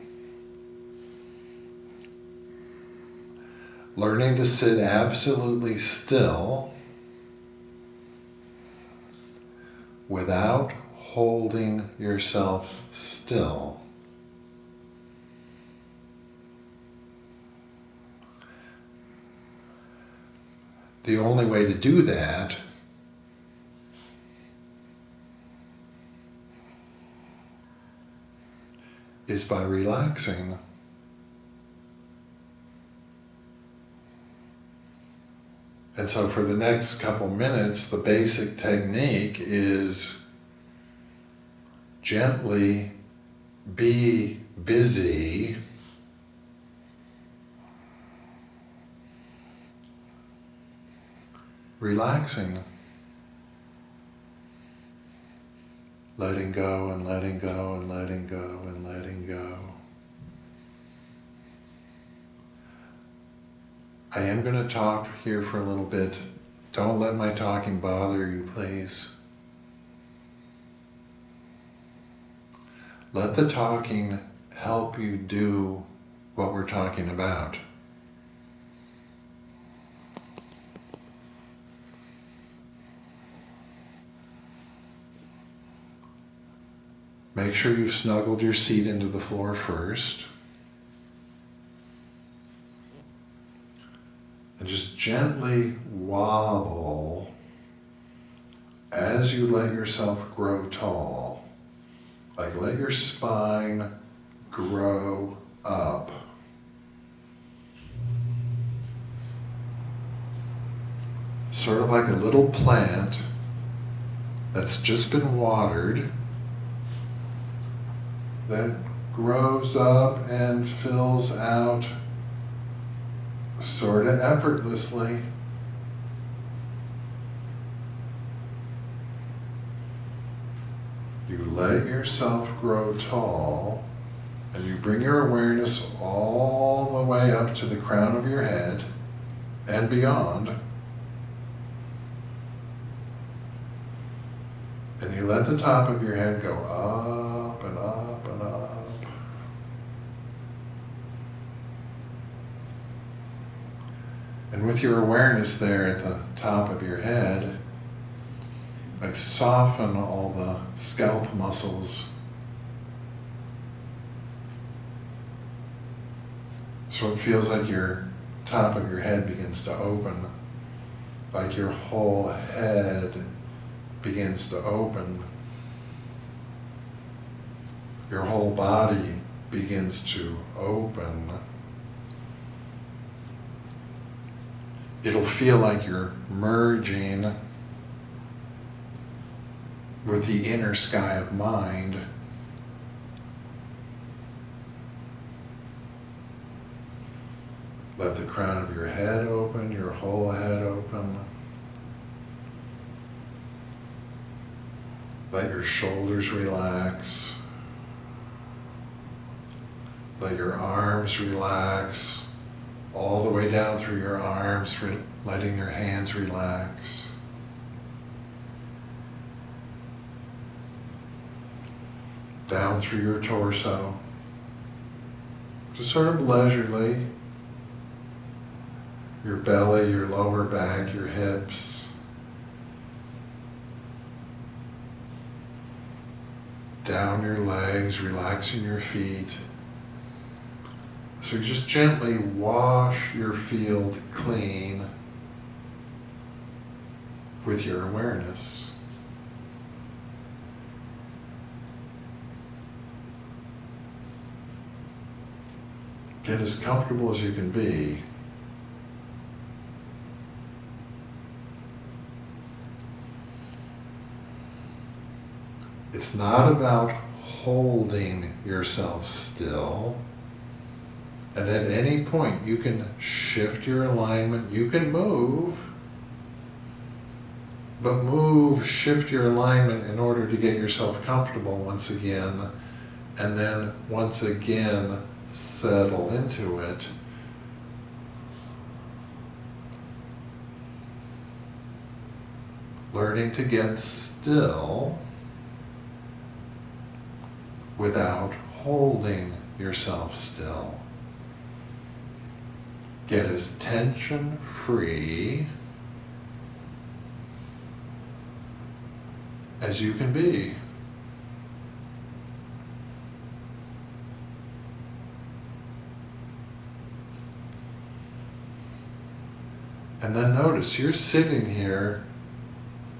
Learning to sit absolutely still without holding yourself still. The only way to do that is by relaxing. And so for the next couple minutes, the basic technique is gently be busy relaxing. Letting go and letting go and letting go and letting go. I am going to talk here for a little bit. Don't let my talking bother you, please. Let the talking help you do what we're talking about. Make sure you've snuggled your seat into the floor first. And just gently wobble as you let yourself grow tall. Like let your spine grow up. Sort of like a little plant that's just been watered, that grows up and fills out sort of effortlessly. You let yourself grow tall and you bring your awareness all the way up to the crown of your head and beyond. And you let the top of your head go up and up and up. And with your awareness there at the top of your head, like soften all the scalp muscles. So it feels like your top of your head begins to open, like your whole head begins to open. Your whole body begins to open. It'll feel like you're merging with the inner sky of mind. Let the crown of your head open, your whole head open. Let your shoulders relax. Let your arms relax, all the way down through your arms, letting your hands relax. Down through your torso. Just sort of leisurely, your belly, your lower back, your hips. Down your legs, relaxing your feet. So just gently wash your field clean with your awareness. Get as comfortable as you can be. It's not about holding yourself still. And at any point you can shift your alignment, you can move, but shift your alignment in order to get yourself comfortable once again, and then once again settle into it. Learning to get still without holding yourself still. Get as tension-free as you can be. And then notice you're sitting here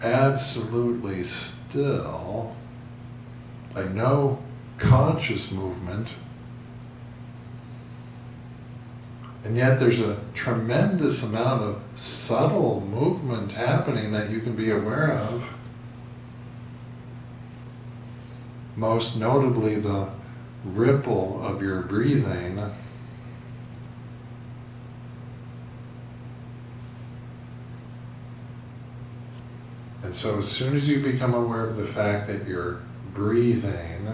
absolutely still, like no conscious movement. And yet there's a tremendous amount of subtle movement happening that you can be aware of. Most notably the ripple of your breathing. And so as soon as you become aware of the fact that you're breathing,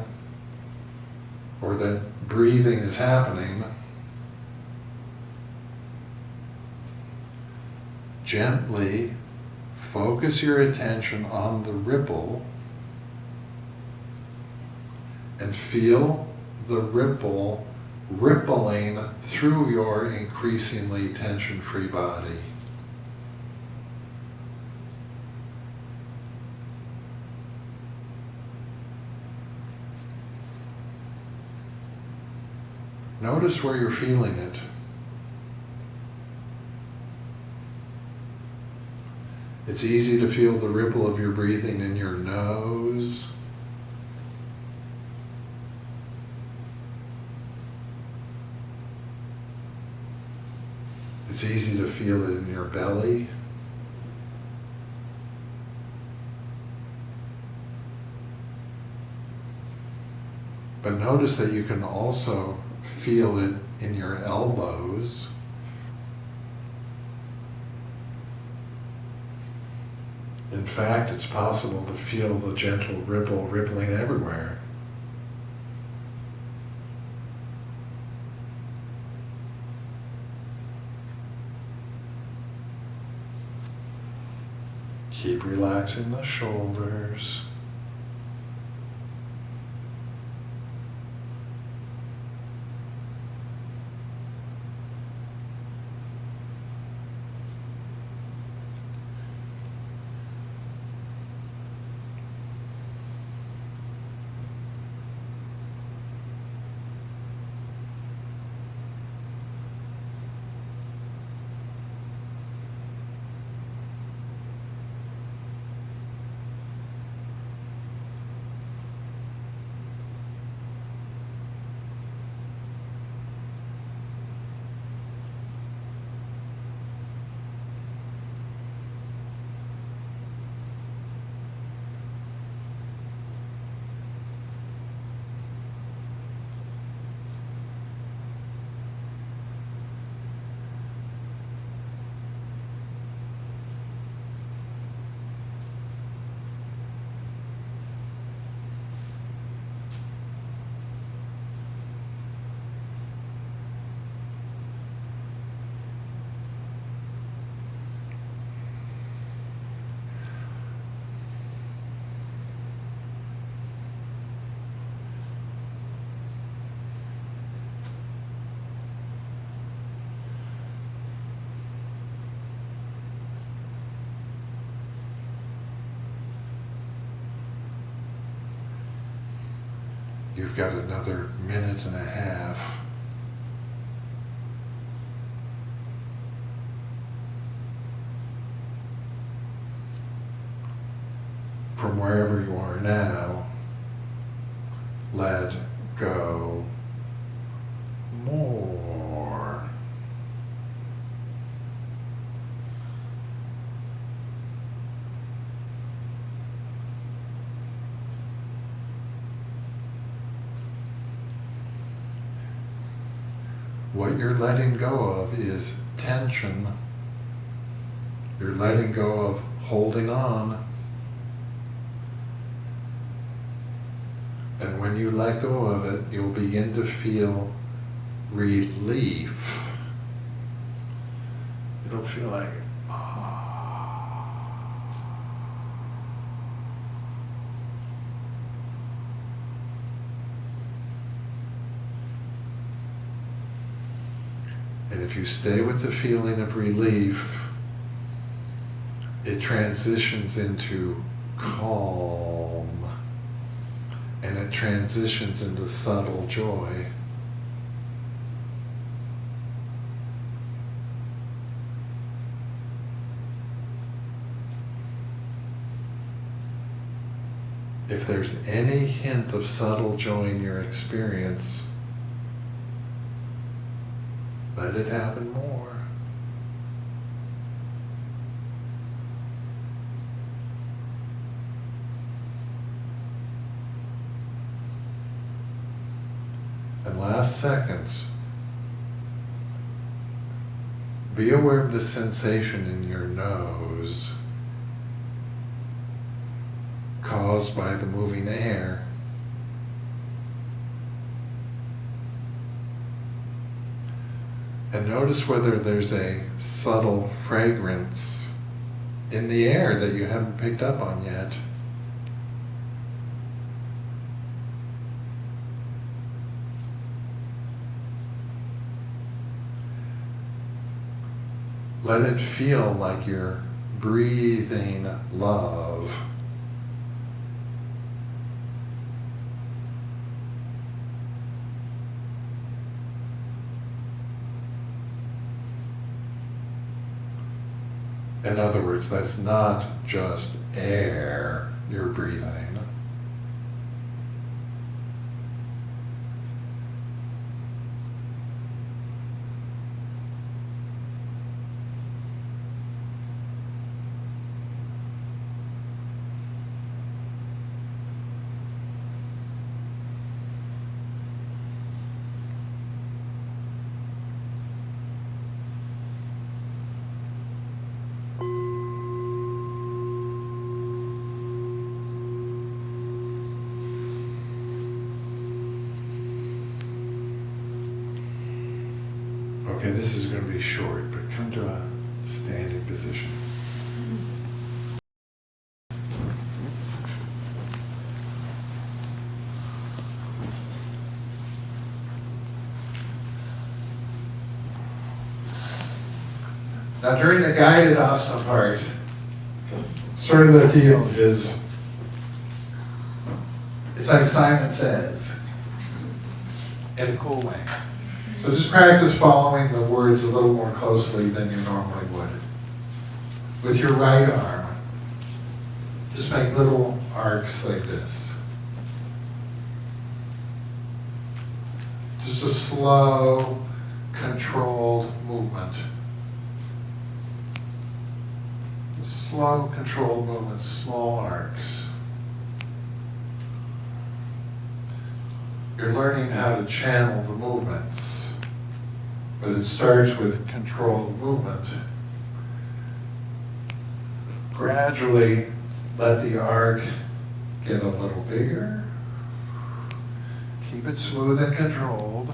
or that breathing is happening, gently focus your attention on the ripple and feel the ripple rippling through your increasingly tension-free body. Notice where you're feeling it. It's easy to feel the ripple of your breathing in your nose. It's easy to feel it in your belly. But notice that you can also feel it in your elbows. In fact, it's possible to feel the gentle ripple rippling everywhere. Keep relaxing the shoulders. You've got another minute and a half. From wherever you are now, let go more. What you're letting go of is tension. You're letting go of holding on. And when you let go of it, you'll begin to feel relief. It'll feel like, And if you stay with the feeling of relief, it transitions into calm, and it transitions into subtle joy. If there's any hint of subtle joy in your experience, let it happen more. And last seconds, be aware of the sensation in your nose caused by the moving air. And notice whether there's a subtle fragrance in the air that you haven't picked up on yet. Let it feel like you're breathing love. In other words, that's not just air you're breathing. Okay, this is going to be short, but come to a standing position. Now during the guided asana part, sort of the deal is, it's like Simon Says, in a cool way. So just practice following the words a little more closely than you normally would. With your right arm, just make little arcs like this. Just a slow, controlled movement. Slow, controlled movement, small arcs. You're learning how to channel the movements. But it starts with controlled movement. Gradually, let the arc get a little bigger. Keep it smooth and controlled.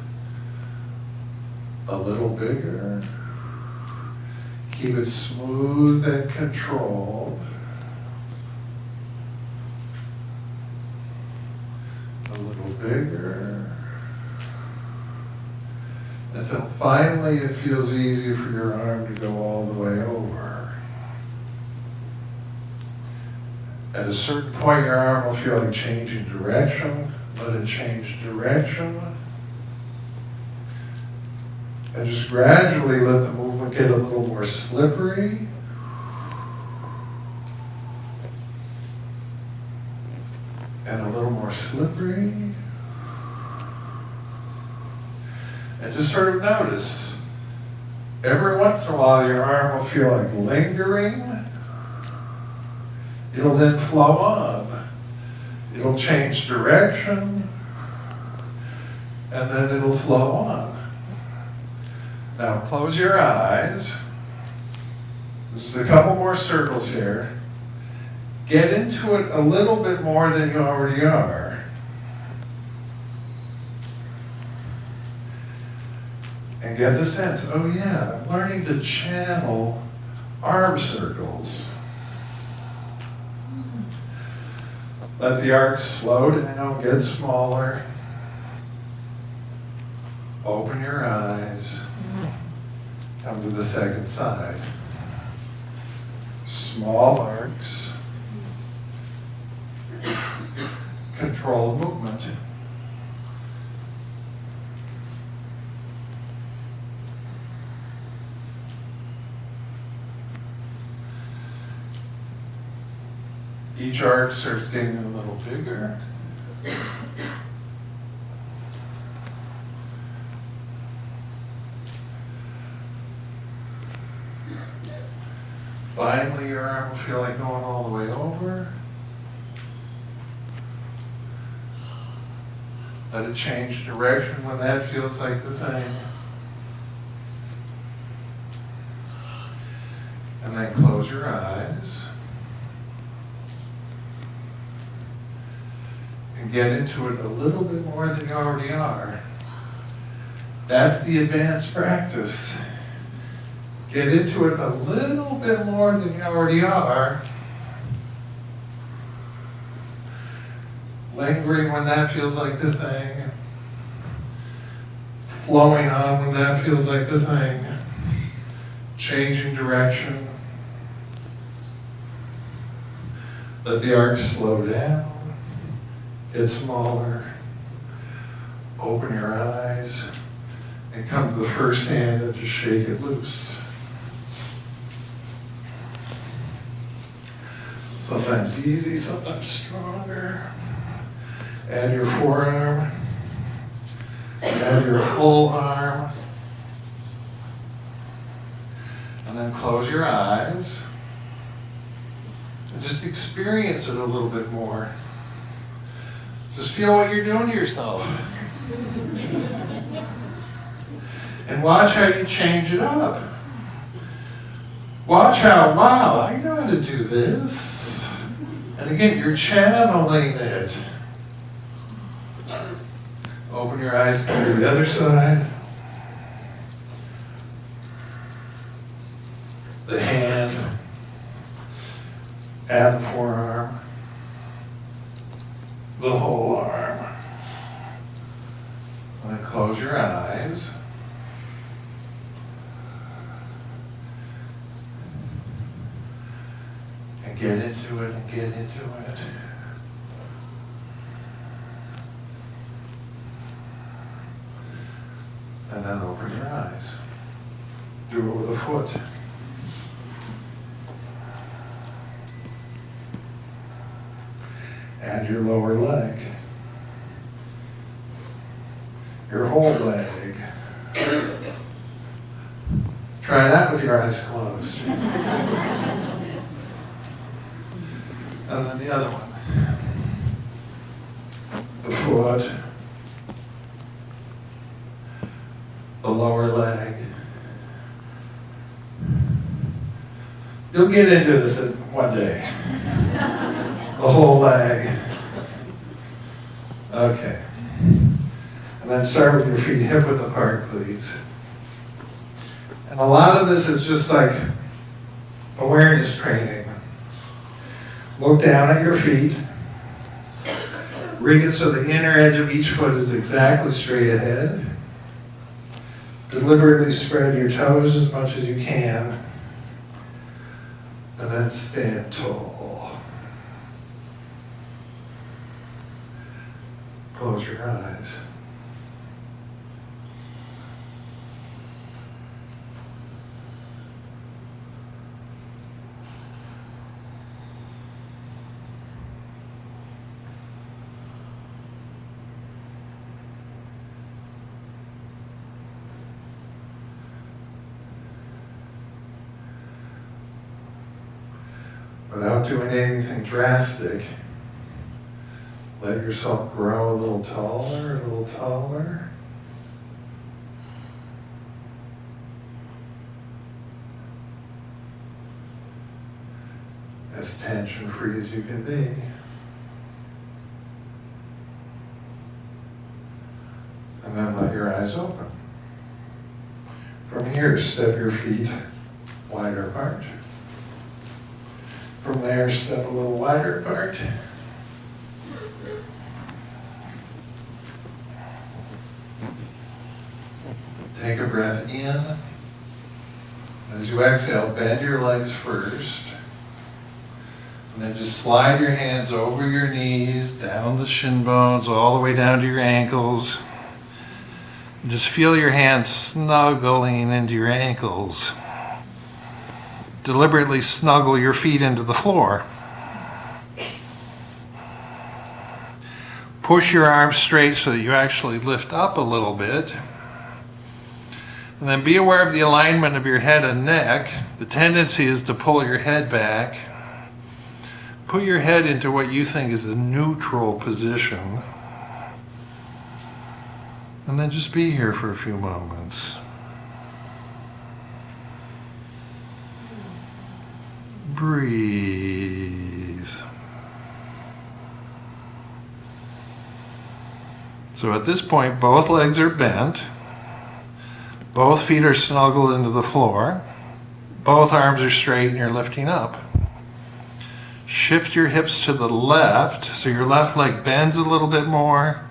A little bigger. Keep it smooth and controlled. A little bigger. Until finally it feels easy for your arm to go all the way over. At a certain point, your arm will feel like changing direction, Let it change direction. And just gradually let the movement get a little more slippery. And a little more slippery. And just sort of notice, every once in a while your arm will feel like lingering. It'll then flow on. It'll change direction. And then it'll flow on. Now close your eyes. There's a couple more circles here. Get into it a little bit more than you already are. And get the sense, oh yeah, I'm learning to channel arm circles. Let the arc slow down, get smaller. Open your eyes. Come to the second side. Small arcs. Controlled movement. Each arc starts getting a little bigger. Finally, your arm will feel like going all the way over. Let it change direction when that feels like the thing. And then close your eyes. And get into it a little bit more than you already are. That's the advanced practice. Get into it a little bit more than you already are. Lingering when that feels like the thing. Flowing on when that feels like the thing. Changing direction. Let the arc slow down. Get smaller. Open your eyes. And come to the first hand and just shake it loose. Sometimes easy, sometimes stronger. Add your forearm. Add your whole arm. And then close your eyes. And just experience it a little bit more. Just feel what you're doing to yourself. And watch how you change it up. Watch how, wow, I know how to do this. And again, you're channeling it. Open your eyes, go to the other side. The hand. Add the forearm. The whole arm. And then close your eyes. And get into it and get into it. And then open your eyes. Do it with a foot. Add your lower leg. Your whole leg. Try that with your eyes closed. And then the other one. The foot. The lower leg. You'll get into this one day. The whole leg. Okay. And then start with your feet hip width apart, please. And a lot of this is just like awareness training. Look down at your feet. Rig it so the inner edge of each foot is exactly straight ahead. Deliberately spread your toes as much as you can. And then stand tall. Close your eyes. Without doing anything drastic, let yourself grow a little taller, a little taller. As tension-free as you can be. And then let your eyes open. From here, step your feet wider apart. From there, step a little wider apart. Take a breath in. As you exhale, bend your legs first. And then just slide your hands over your knees, down the shin bones, all the way down to your ankles. And just feel your hands snuggling into your ankles. Deliberately snuggle your feet into the floor. Push your arms straight so that you actually lift up a little bit. And then be aware of the alignment of your head and neck. The tendency is to pull your head back. Put your head into what you think is a neutral position. And then just be here for a few moments. Breathe. So at this point, both legs are bent. Both feet are snuggled into the floor. Both arms are straight and you're lifting up. Shift your hips to the left, so your left leg bends a little bit more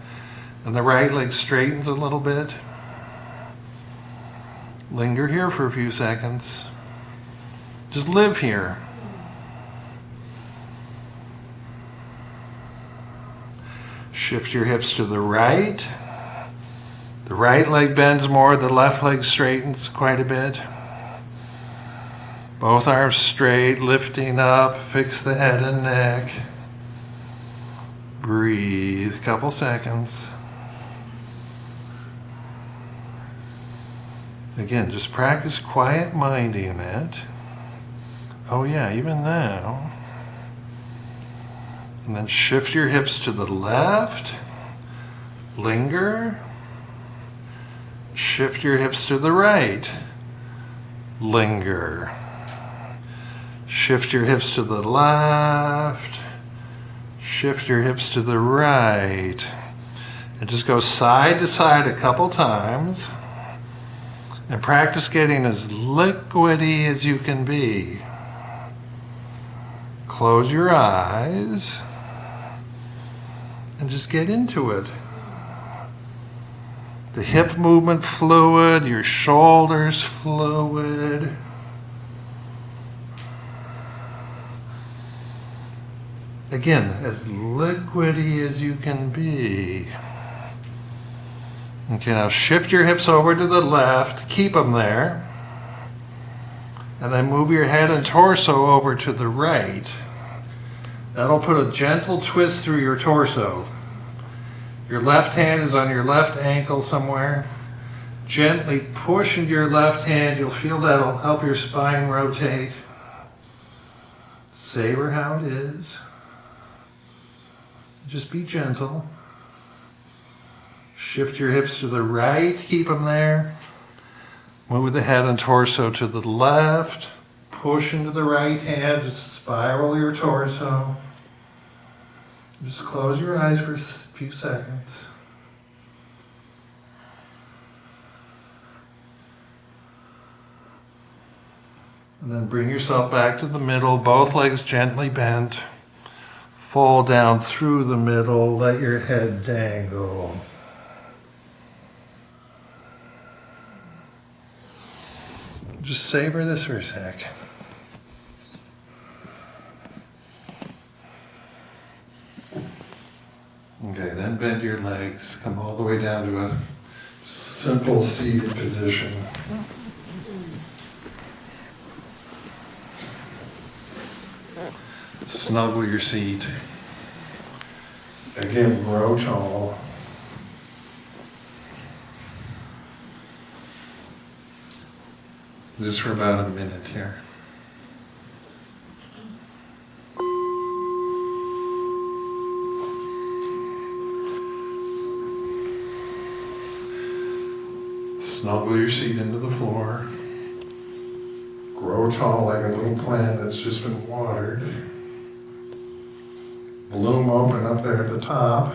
and the right leg straightens a little bit. Linger here for a few seconds. Just live here. Shift your hips to the right. The right leg bends more, the left leg straightens quite a bit. Both arms straight, lifting up, fix the head and neck. Breathe, a couple seconds. Again, just practice quiet minding it. Oh yeah, even now. And then shift your hips to the left. Linger. Shift your hips to the right. Linger. Shift your hips to the left. Shift your hips to the right. And just go side to side a couple times. And practice getting as liquidy as you can be. Close your eyes. And just get into it. The hip movement fluid, your shoulders fluid. Again, as liquidy as you can be. Okay, now shift your hips over to the left, keep them there. And then move your head and torso over to the right. That'll put a gentle twist through your torso. Your left hand is on your left ankle somewhere. Gently push into your left hand. You'll feel that'll help your spine rotate. Savor how it is. Just be gentle. Shift your hips to the right. Keep them there. Move the head and torso to the left. Push into the right hand. Just spiral your torso. Just close your eyes for a few seconds. And then bring yourself back to the middle, both legs gently bent. Fall down through the middle, let your head dangle. Just savor this for a sec. Okay, then bend your legs, come all the way down to a simple seated position. Snuggle your seat. Again, grow tall. Just for about a minute here. Snuggle your seat into the floor. Grow tall like a little plant that's just been watered. Bloom open up there at the top.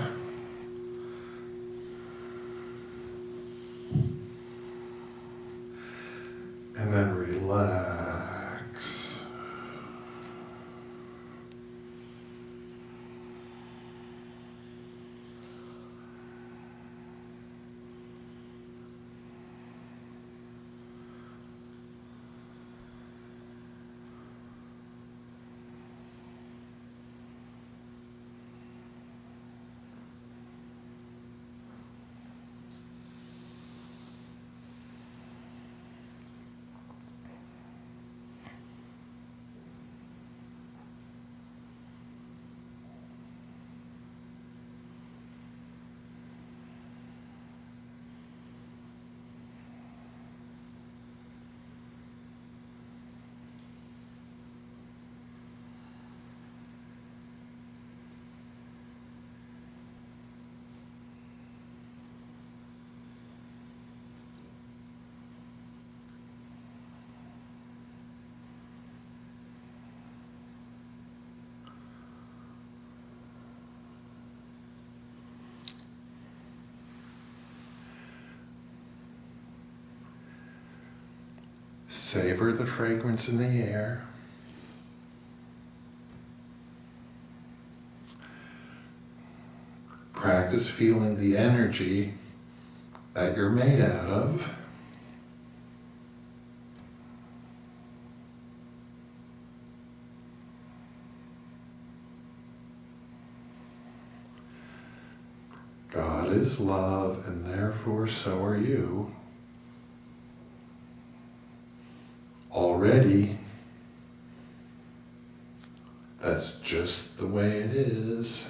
And then relax. Savor the fragrance in the air. Practice feeling the energy that you're made out of. God is love, and therefore so are you. Already, that's just the way it is.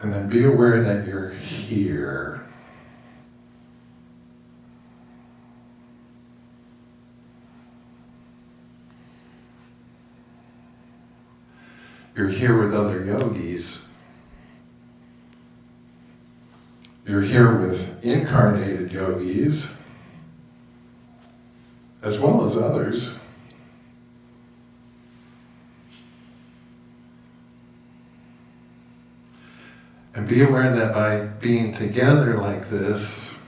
And then be aware that you're here. You're here with other yogis. You're here with incarnated yogis, as well as others. And be aware that by being together like this,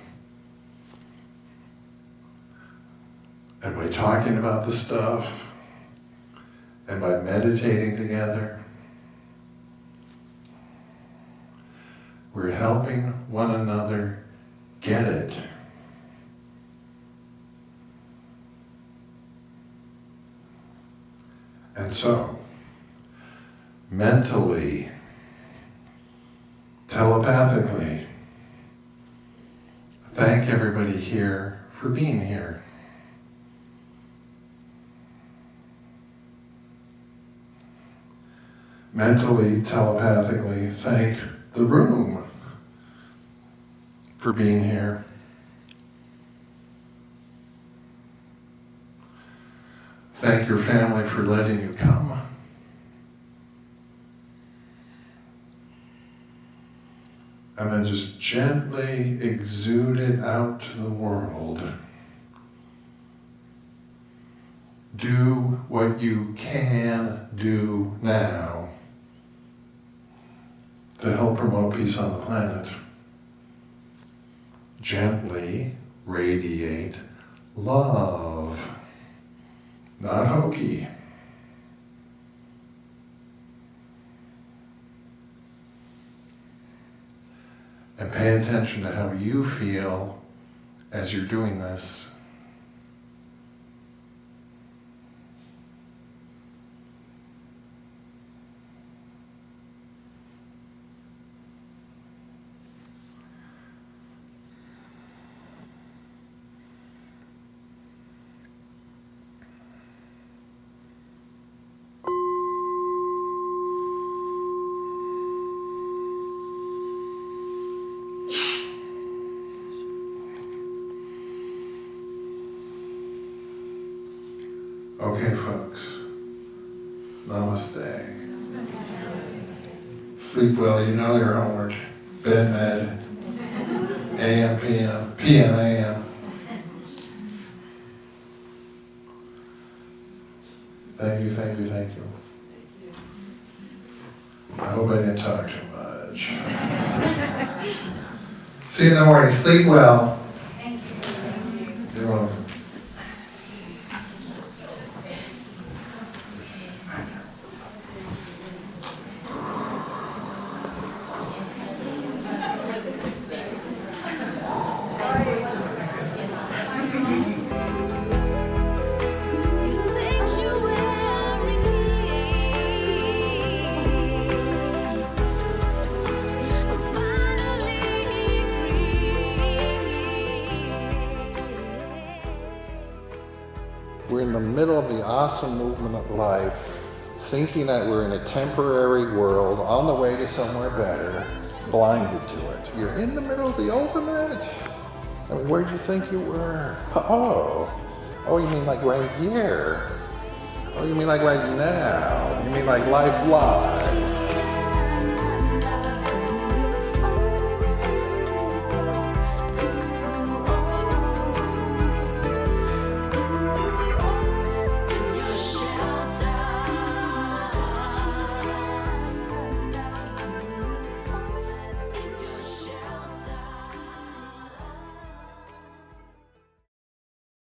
and by talking about the stuff, and by meditating together, we're helping one another get it. And so, mentally, telepathically, thank everybody here for being here. Mentally, telepathically, thank the room for being here. Thank your family for letting you come. And then just gently exude it out to the world. Do what you can do now to help promote peace on the planet. Gently radiate love, not hokey. And pay attention to how you feel as you're doing this, okay, folks. Namaste. Sleep well, you know your homework. Bed med. AM, PM, PM, AM. Thank you, thank you, thank you. I hope I didn't talk too much. See you in the morning. Sleep well. Thank you. You're welcome. Your sanctuary, I'm finally free. We're in the middle of the awesome movement of life, thinking that we're in a temporary world on the way to somewhere better, blinded to it. You're in the middle of the ultimate. I mean, where'd you think you were? Oh, you mean like right here? Oh, you mean like right now? You mean like life live?